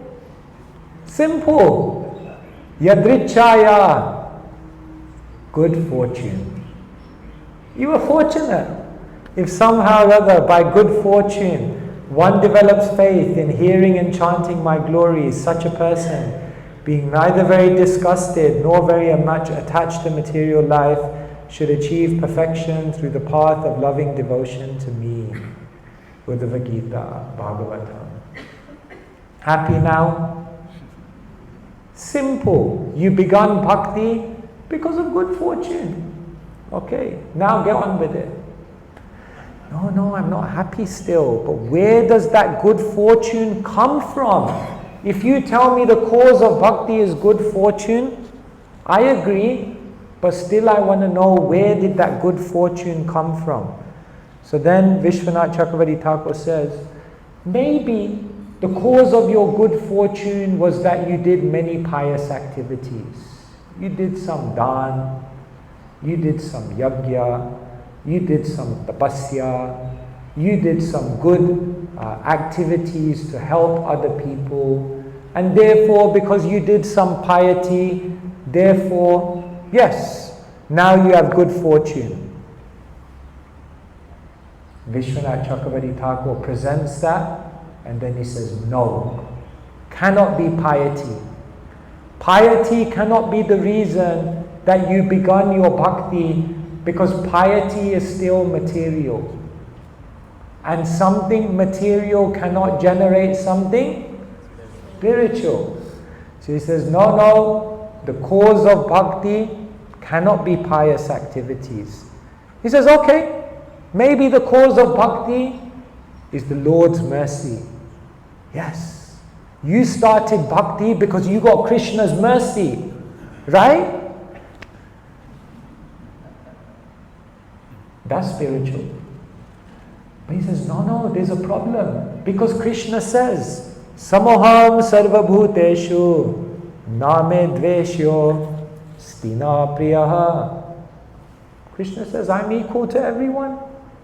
Simple. Yadrichaya, good fortune. You were fortunate. If somehow or other, by good fortune, one develops faith in hearing and chanting my glories, such a person, being neither very disgusted nor very much attached to material life, should achieve perfection through the path of loving devotion to me. Uddhava Gita, Bhagavatam. Happy now? Simple. You begun bhakti because of good fortune. Okay, now get on with it. No, I'm not happy still. But where does that good fortune come from? If you tell me the cause of bhakti is good fortune, I agree, but still I want to know, where did that good fortune come from? So then Vishwanath Chakravarti Thakur says, maybe the cause of your good fortune was that you did many pious activities. You did some dan, you did some yajna, you did some tapasya, you did some good activities to help other people, and therefore, because you did some piety, therefore, yes, now you have good fortune. Vishwanath Chakravarti Thakur presents that, and then he says, no, cannot be piety. Piety cannot be the reason that you begun your bhakti, because piety is still material. And something material cannot generate something spiritual. So he says, no, the cause of bhakti cannot be pious activities. He says, okay, maybe the cause of bhakti is the Lord's mercy. Yes, you started bhakti because you got Krishna's mercy, right? That's spiritual. But he says, no, there's a problem. Because Krishna says, Samoham sarva bhuteshu name dveshyo stina priyaha. Krishna says, I'm equal to everyone.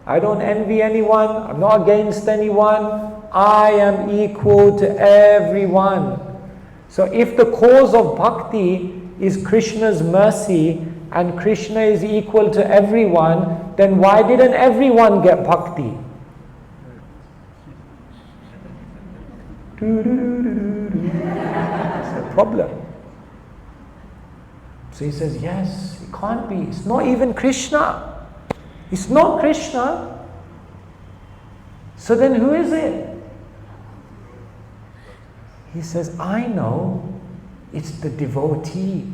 I don't envy anyone. I'm not against anyone. I am equal to everyone. So if the cause of bhakti is Krishna's mercy, and Krishna is equal to everyone, then why didn't everyone get bhakti? It's a problem. So he says, yes, it can't be. It's not even Krishna. It's not Krishna. So then who is it? He says, I know. It's the devotee.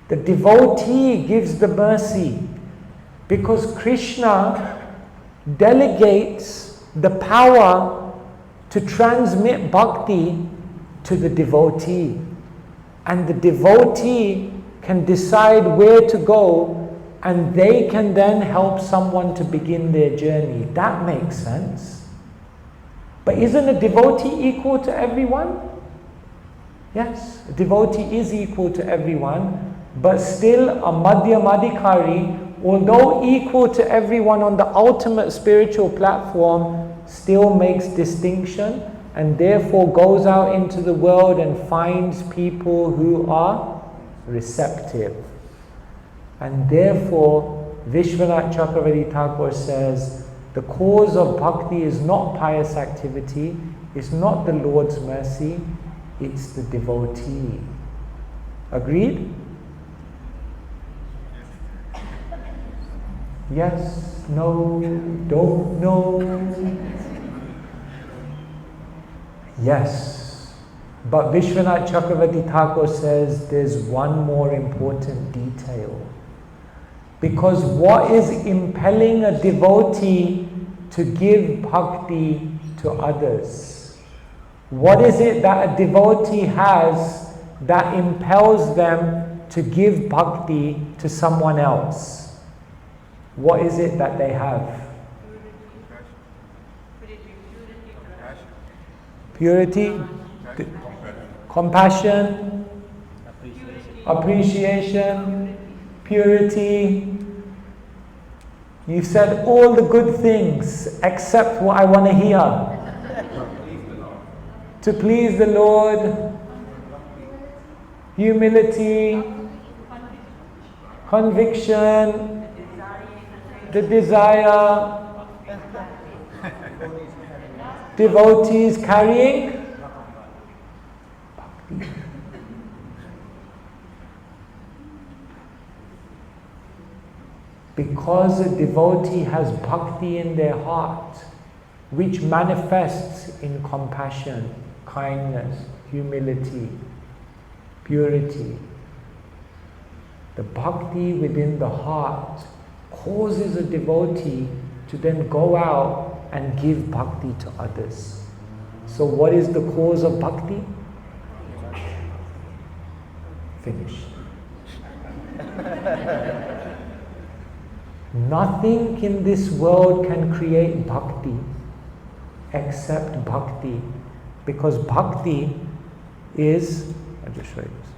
The devotee gives the mercy, because Krishna delegates the power to transmit bhakti to the devotee, and the devotee can decide where to go, and they can then help someone to begin their journey. That makes sense. But isn't a devotee equal to everyone? Yes, a devotee is equal to everyone. But still a madhyamadikari, although equal to everyone on the ultimate spiritual platform, still makes distinction, and therefore goes out into the world and finds people who are receptive. And therefore Vishwanath Chakravarti Thakur says, the cause of bhakti is not pious activity, it's not the Lord's mercy, it's the devotee. Agreed? Yes, no, don't know. Yes. But Vishwanath Chakravarti Thakur says there's one more important detail. Because what is impelling a devotee to give bhakti to others? What is it that a devotee has that impels them to give bhakti to someone else? What is it that they have? Purity, compassion, appreciation, purity. You've said all the good things except what I want to hear. To please the Lord, humility, conviction, the desire, devotees carrying bhakti. Because a devotee has bhakti in their heart, which manifests in compassion, kindness, humility, purity. The bhakti within the heart causes a devotee to then go out and give bhakti to others. So what is the cause of bhakti? Finished. Nothing in this world can create bhakti except bhakti. Because bhakti is, I'll just show you this.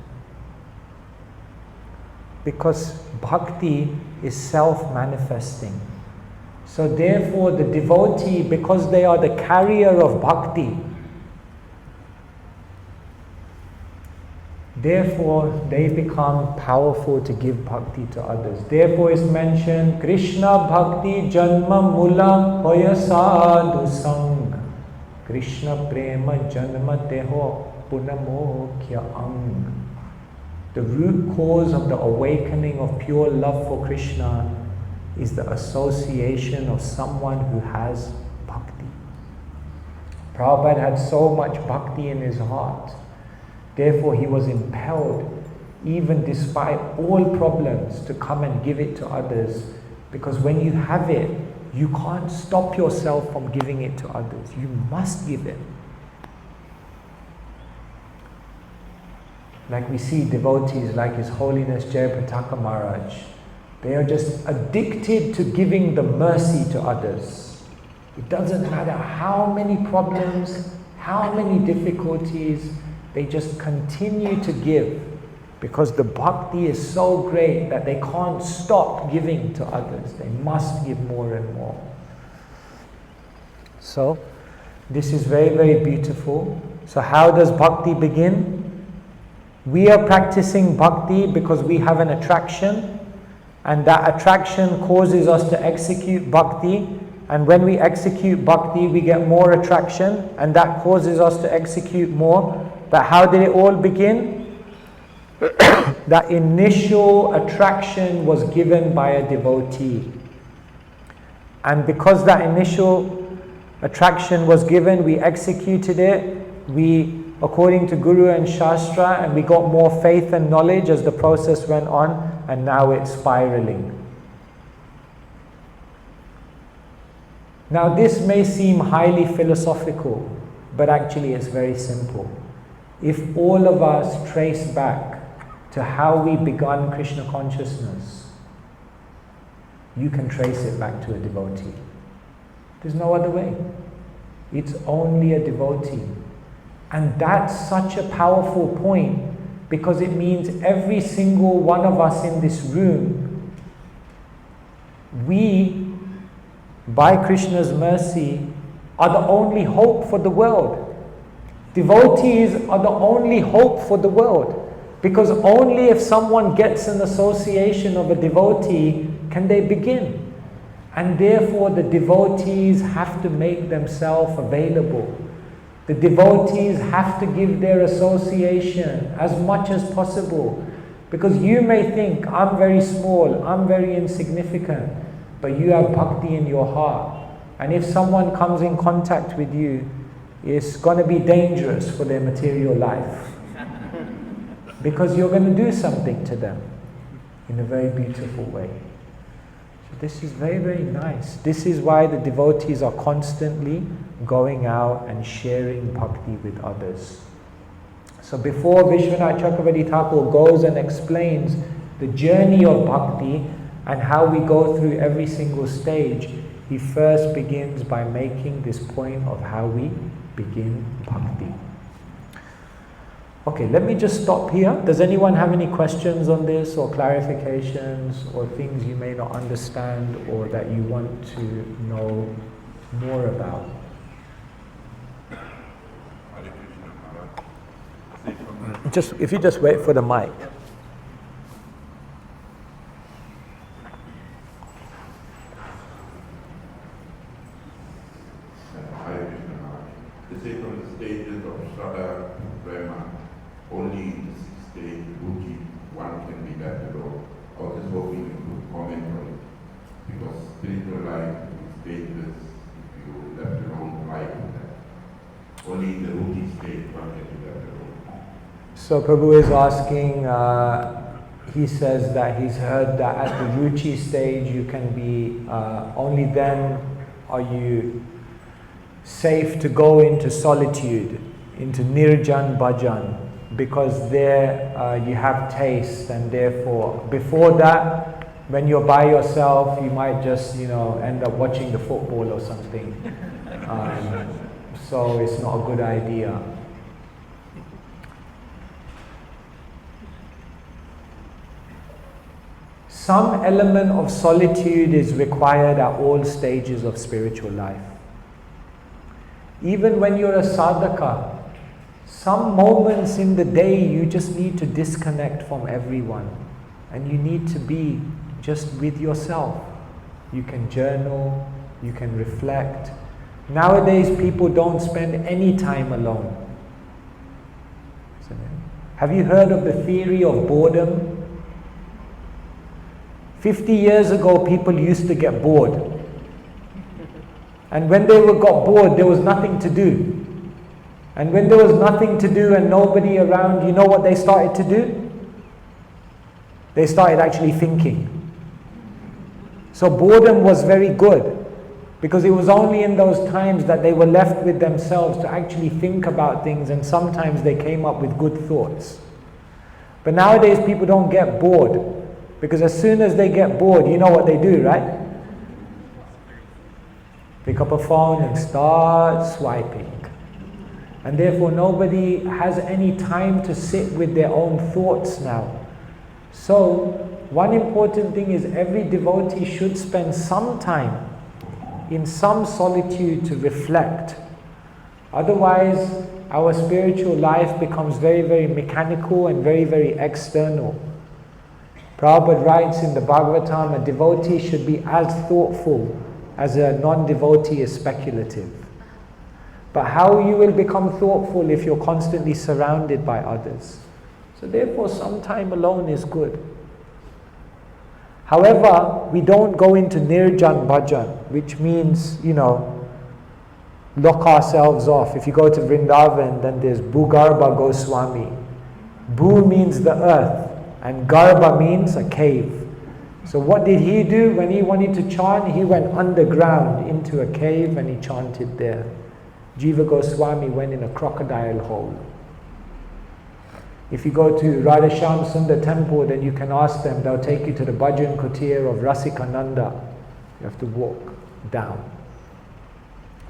Because bhakti is self-manifesting. So therefore the devotee, because they are the carrier of bhakti, therefore they become powerful to give bhakti to others. Therefore is mentioned, Krishna bhakti janma mula hoya sadhu sang. Krishna prema janma teho punamokya ang. The root cause of the awakening of pure love for Krishna is the association of someone who has bhakti. Prabhupada had so much bhakti in his heart. Therefore he was impelled, even despite all problems, to come and give it to others. Because when you have it, you can't stop yourself from giving it to others. You must give it. Like we see devotees like His Holiness Jayapataka Maharaj. They are just addicted to giving the mercy to others. It doesn't matter how many problems, how many difficulties, they just continue to give because the bhakti is so great that they can't stop giving to others. They must give more and more. So, this is very, very beautiful. So how does bhakti begin? We are practicing bhakti because we have an attraction, and that attraction causes us to execute bhakti, and when we execute bhakti we get more attraction, and that causes us to execute more. But how did it all begin? That initial attraction was given by a devotee, and because that initial attraction was given, we executed it, we according to Guru and Shastra, and we got more faith and knowledge as the process went on, and now it's spiraling. Now this may seem highly philosophical, but actually it's very simple. If all of us trace back to how we began Krishna consciousness, you can trace it back to a devotee. There's no other way. It's only a devotee. And that's such a powerful point, because it means every single one of us in this room, we, by Krishna's mercy, are the only hope for the world. Devotees are the only hope for the world, because only if someone gets an association of a devotee can they begin. And therefore the devotees have to make themselves available. The devotees have to give their association as much as possible. Because you may think, I'm very small, I'm very insignificant, but you have bhakti in your heart. And if someone comes in contact with you, it's going to be dangerous for their material life. Because you're going to do something to them in a very beautiful way. So this is very, very nice. This is why the devotees are constantly going out and sharing bhakti with others. So before Vishwanath Chakravarti Thakur goes and explains the journey of bhakti and how we go through every single stage, he first begins by making this point of how we begin bhakti. Okay, let me just stop here. Does anyone have any questions on this or clarifications or things you may not understand or that you want to know more about? Just if you just wait for the mic. They say from the stages of Shraddha, Prema, only in the sixth stage, Ruchi, one can be left alone. I was just hoping you could comment on it. Because spiritual life is dangerous if you left alone life with that. Only in the Ruchi stage, one can be left alone. So Prabhu is asking, he says that he's heard that at the Ruchi stage you can be, only then are you safe to go into solitude, into Nirjan Bhajan, because there you have taste, and therefore before that, when you're by yourself, you might just end up watching the football or something. So it's not a good idea. Some element of solitude is required at all stages of spiritual life. Even when you're a sadhaka, some moments in the day you just need to disconnect from everyone and you need to be just with yourself. You can journal, you can reflect. Nowadays people don't spend any time alone. Have you heard of the theory of boredom? 50 years ago people used to get bored. And when they got bored, there was nothing to do. And when there was nothing to do and nobody around, you know what they started to do? They started actually thinking. So boredom was very good, because it was only in those times that they were left with themselves to actually think about things, and sometimes they came up with good thoughts. But nowadays people don't get bored, because as soon as they get bored, you know what they do, right? Pick up a phone and start swiping. And therefore nobody has any time to sit with their own thoughts now. So one important thing is every devotee should spend some time in some solitude to reflect. Otherwise our spiritual life becomes very, very mechanical and very, very external. Prabhupada writes in the Bhagavatam, a devotee should be as thoughtful as a non-devotee is speculative. But how you will become thoughtful if you're constantly surrounded by others? So therefore some time alone is good. However, we don't go into Nirjan Bhajan, which means, lock ourselves off. If you go to Vrindavan, then there's Bhugarbha Goswami. Bhu means the earth, and Garbha means a cave. So what did he do when he wanted to chant? He went underground into a cave and he chanted there. Jiva Goswami went in a crocodile hole. If you go to Radhasham Sundar temple, then you can ask them, they'll take you to the Bhajan Kutir of Rasikananda. You have to walk down.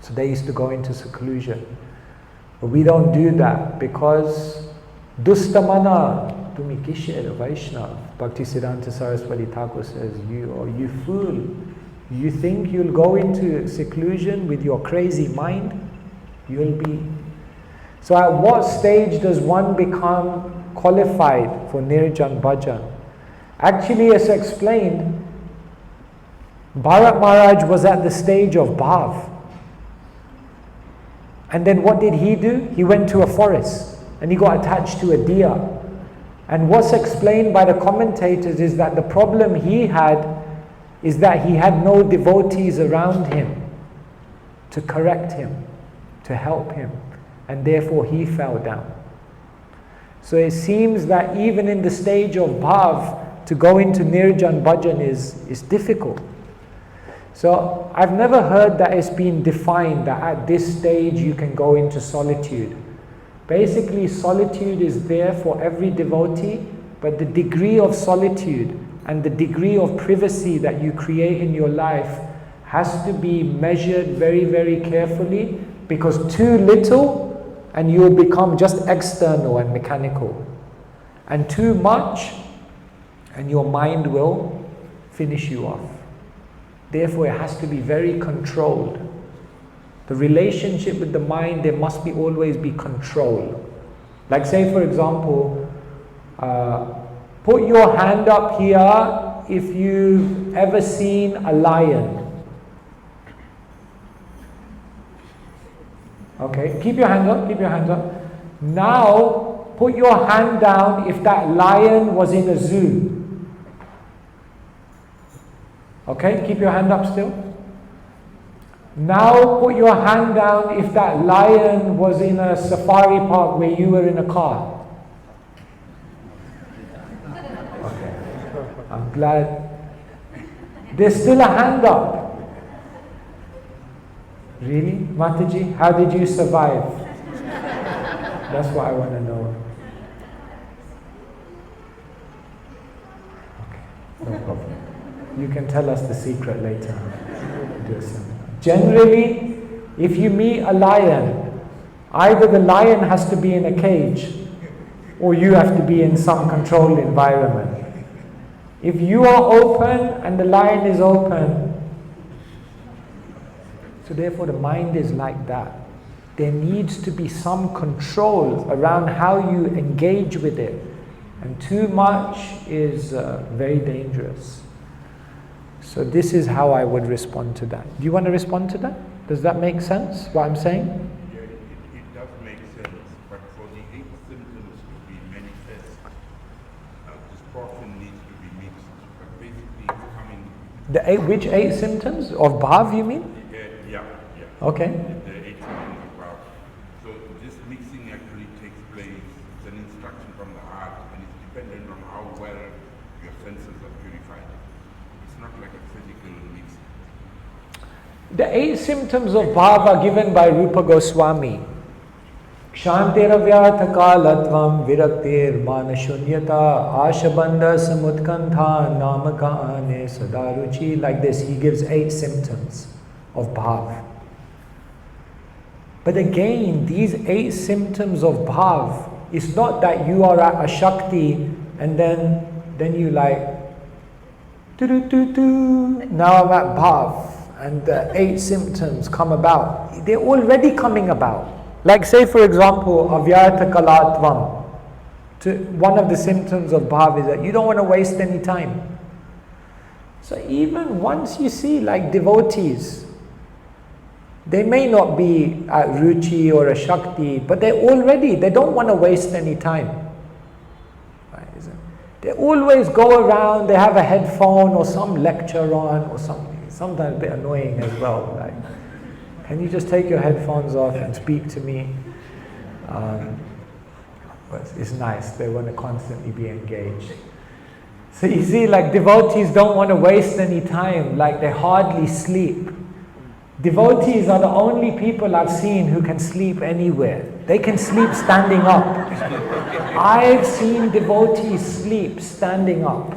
So they used to go into seclusion. But we don't do that because Dustamana Tumi Kisher Vaishnav. Bhaktisiddhanta Saraswati Thakur says, you fool. You think you'll go into seclusion with your crazy mind? You'll be. So at what stage does one become qualified for Nirjan Bhajan? Actually, as explained, Bharat Maharaj was at the stage of Bhav. And then what did he do? He went to a forest and he got attached to a deer. And what's explained by the commentators is that the problem he had is that he had no devotees around him to correct him, to help him, and therefore he fell down. So it seems that even in the stage of Bhav, to go into Nirjan Bhajan is difficult. So I've never heard that it's been defined that at this stage you can go into solitude. Basically, solitude is there for every devotee, but the degree of solitude and the degree of privacy that you create in your life has to be measured very, very carefully, because too little and you'll become just external and mechanical. And too much, and your mind will finish you off. Therefore, it has to be very controlled. The relationship with the mind, there must be always be control. Like say for example, put your hand up here if you've ever seen a lion. Okay, keep your hands up, keep your hands up. Now, put your hand down if that lion was in a zoo. Okay, keep your hand up still. Now put your hand down if that lion was in a safari park where you were in a car. Okay, I'm glad. There's still a hand up. Really? Mataji, how did you survive? That's what I want to know. Okay, no problem. You can tell us the secret later. Generally, if you meet a lion, either the lion has to be in a cage or you have to be in some controlled environment. If you are open and the lion is open, so therefore the mind is like that. There needs to be some control around how you engage with it. And too much is very dangerous. So this is how I would respond to that. Do you want to respond to that? Does that make sense, what I'm saying? Yeah, it does make sense, but for the 8 symptoms to be manifest, this portion needs to be mixed. But basically it's coming... Which 8 symptoms? Of bhav, you mean? Yeah. Okay. The 8 symptoms of bhav. So this mixing actually takes place. It's an instruction from the heart, and it's dependent on how well your senses are purified. It's not like a physical mix. The 8 symptoms of bhav are given by Rupa Goswami. Kshantiravya kalatvam viraktir manashunyata ashabandha samutkantha namaka ane sadaruchi. Like this, he gives 8 symptoms of bhav. But again, these 8 symptoms of bhav, it's not that you are at a shakti and then you like now I'm at bhav and the 8 symptoms come about. They're already coming about. Like say for example, avyartha kalatvam. One of the symptoms of bhav is that you don't want to waste any time. So even once you see like devotees, they may not be at ruchi or a shakti, but they don't want to waste any time. They always go around, they have a headphone or some lecture on or something. Sometimes a bit annoying as well. Like, can you just take your headphones off and speak to me? But it's nice, they want to constantly be engaged. So you see, like devotees don't want to waste any time, like they hardly sleep. Devotees are the only people I've seen who can sleep anywhere. They can sleep standing up. I've seen devotees sleep standing up.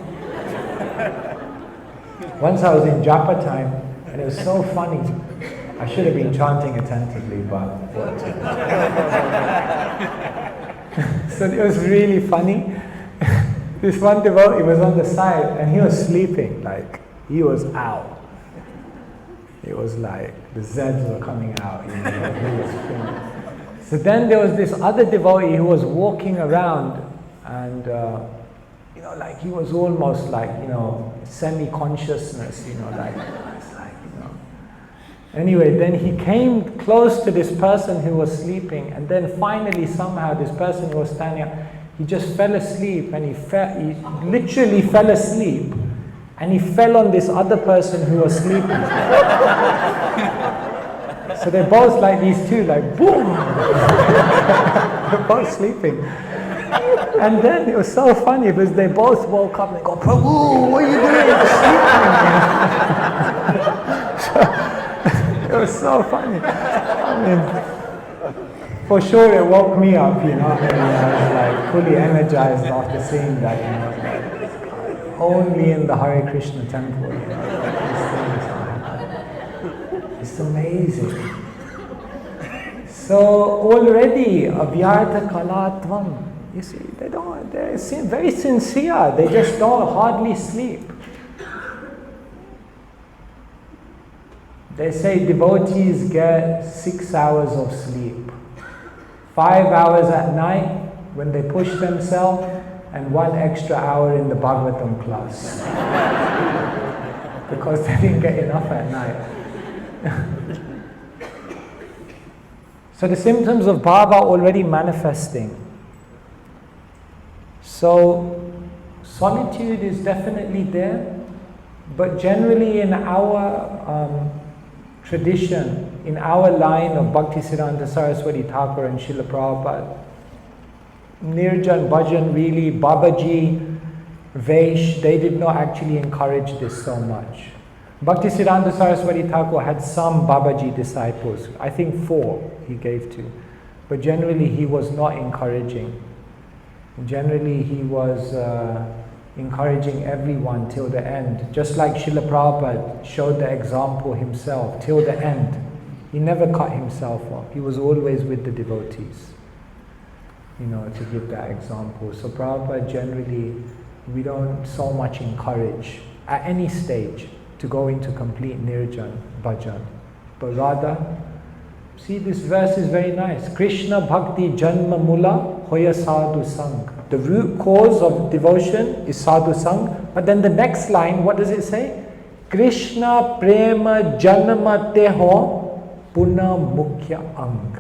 Once I was in japa time, and it was so funny. I should have been chanting attentively, but so it was really funny. This one devotee was on the side, and he was sleeping, like he was out. It was like the Zeds were coming out. He was so then there was this other devotee who was walking around, and like he was almost like semi-consciousness. Like it's like Anyway, then he came close to this person who was sleeping, and then finally somehow this person who was standing up, he just fell asleep, and he literally fell asleep. And he fell on this other person who was sleeping. So they're both like these two, like boom! They're both sleeping. And then it was so funny because they both woke up and they go, Prabhu, what are you doing? You're sleeping. So, it was so funny. I mean, for sure it woke me up, and I was like fully energized after seeing that, only in the Hare Krishna temple. It's amazing. So already avyartha kalatvam. You see, they're very sincere. They just don't hardly sleep. They say devotees get 6 hours of sleep. 5 hours at night when they push themselves, and 1 extra hour in the Bhagavatam class. Because they didn't get enough at night. So the symptoms of bhava are already manifesting. So solitude is definitely there, but generally in our tradition, in our line of Bhaktisiddhanta Saraswati Thakur and Srila Prabhupada, Nirjan, Bhajan, really, Babaji, Vaish, they did not actually encourage this so much. Bhaktisiddhanta Saraswati Thakur had some Babaji disciples, I think 4 he gave to, but generally he was not encouraging. Generally he was encouraging everyone till the end, just like Srila Prabhupada showed the example himself, till the end. He never cut himself off, he was always with the devotees, to give that example. So Prabhupada generally, we don't so much encourage at any stage to go into complete nirjan, bhajan, but rather, see, this verse is very nice. Krishna bhakti janma mula hoya sadhu sang. The root cause of devotion is sadhu sang. But then the next line, what does it say? Krishna prema janma teho puna mukhya ang.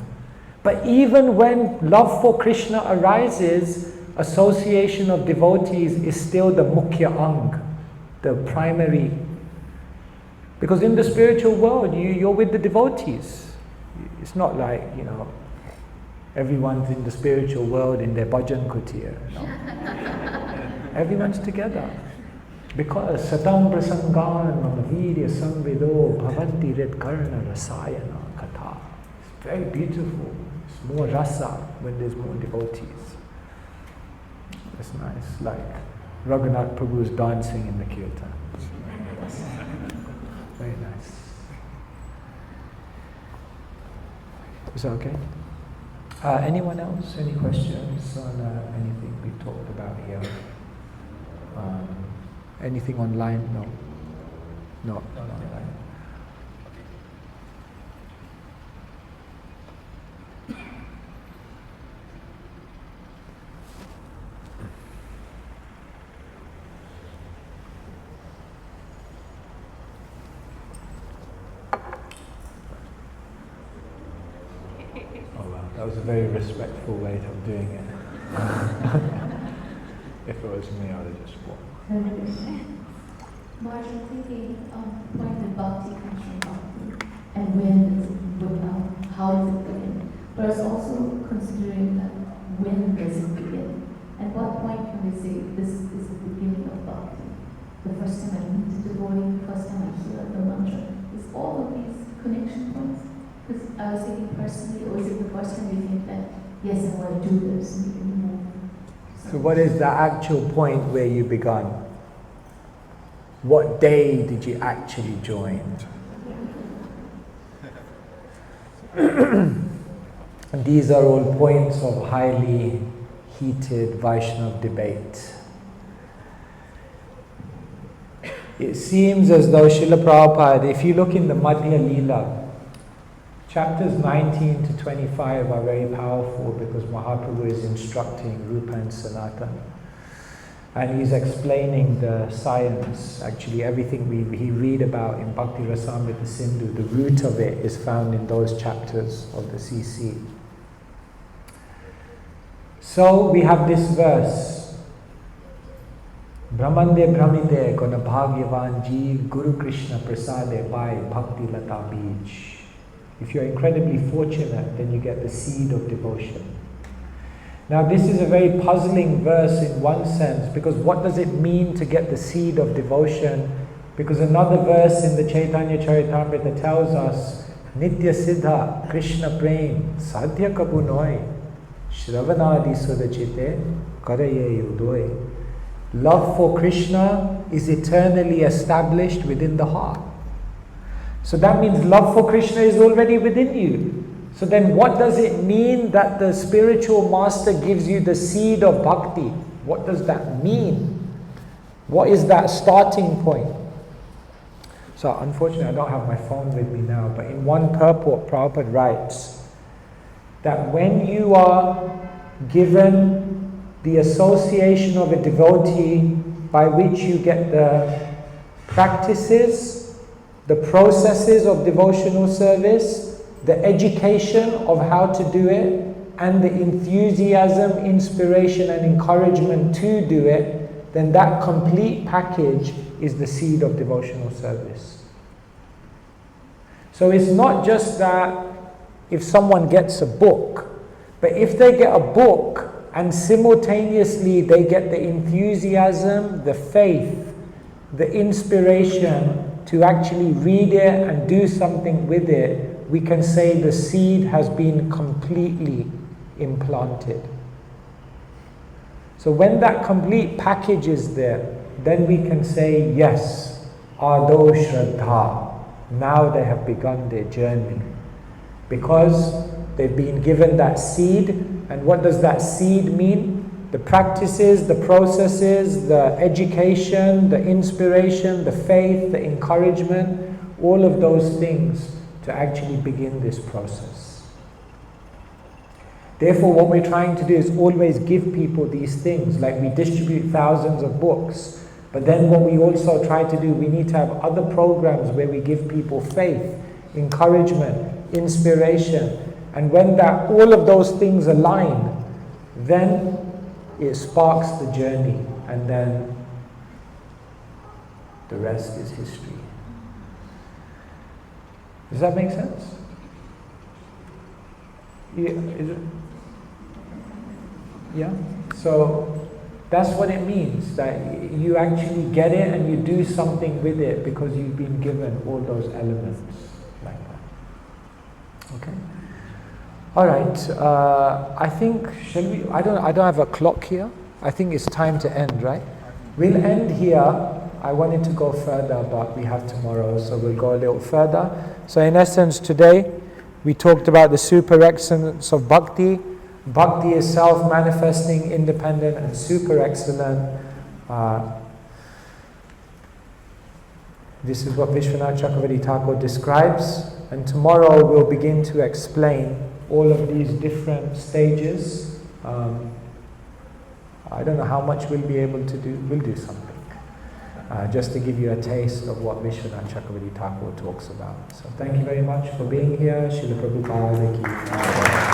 But even when love for Krishna arises, association of devotees is still the mukhya ang, the primary. Because in the spiritual world, you're with the devotees. It's not like, everyone's in the spiritual world in their bhajan kutir. No. Everyone's together. Because satam prasangan mamavirya samvido bhavanti red karna rasayana katha. It's very beautiful. It's more rasa when there's more devotees. It's nice, like Raghunath Prabhu's dancing in the kirtan. Very nice. Is that okay? Anyone else? Any questions on anything we talked about here? Anything online? No. No, not online. That was a very respectful way of doing it. If it was me, I would have just walked. Marge, I'm thinking when the bhakti comes from bhakti, and when, how does it begin? But I was also considering that when does it begin? At what point can we say this is the beginning of bhakti? The first time I meet the devotee, the first time I hear the mantra, is all of these connection points? Because I was thinking personally, or is it the first time you think that, yes, I want to do this, and you can move? So what is the actual point where you began? What day did you actually join? And these are all points of highly heated Vaishnav debate. It seems as though Srila Prabhupada, if you look in the Madhya Leela, chapters 19 to 25 are very powerful because Mahaprabhu is instructing Rupa and Sanatana. And he's explaining the science. Actually, everything we read about in Bhakti Rasamrita Sindhu, the root of it is found in those chapters of the CC. So we have this verse. Brahmande Brahmide Guna Bhagyavan Jeev Guru Krishna Prasade Bhai Bhakti Lata Bij. If you're incredibly fortunate, then you get the seed of devotion. Now this is a very puzzling verse in one sense, because what does it mean to get the seed of devotion? Because another verse in the Chaitanya Charitamrita tells us, Nitya Siddha Krishna Prem Sadhya Kabunoi Shravanadi Sudachite Karaye Udoi. Love for Krishna is eternally established within the heart. So that means love for Krishna is already within you. So then what does it mean that the spiritual master gives you the seed of bhakti? What does that mean? What is that starting point? So unfortunately I don't have my phone with me now, but in one purport Prabhupada writes that when you are given the association of a devotee by which you get the practices, the processes of devotional service, the education of how to do it, and the enthusiasm, inspiration and encouragement to do it, then that complete package is the seed of devotional service. So it's not just that if someone gets a book, but if they get a book and simultaneously they get the enthusiasm, the faith, the inspiration to actually read it and do something with it, we can say the seed has been completely implanted. So when that complete package is there, then we can say, yes, Ado Shraddha, now they have begun their journey. Because they've been given that seed, and what does that seed mean? The practices, the processes, the education, the inspiration, the faith, the encouragement, all of those things to actually begin this process. Therefore, what we're trying to do is always give people these things, like we distribute thousands of books, but then what we also try to do, we need to have other programs where we give people faith, encouragement, inspiration, and when that all of those things align, then it sparks the journey, and then the rest is history. Does that make sense? Yeah, is it? Yeah? So that's what it means, that you actually get it and you do something with it because you've been given all those elements like that. Okay? Alright, I think, shall we, I don't have a clock here. I think it's time to end, right? We'll end here. I wanted to go further, but we have tomorrow, so we'll go a little further. So in essence, today, we talked about the super excellence of bhakti. Bhakti is self-manifesting, independent, and super excellent. This is what Vishwanath Chakravarti Thakur describes. And tomorrotomorrow we'll begin to explain all of these different stages. I don't know how much we'll be able to do. We'll do something. Just to give you a taste of what Vishwanath Chakravarti Thakur talks about. So thank you very much for being here. Srila Prabhupada ki jai.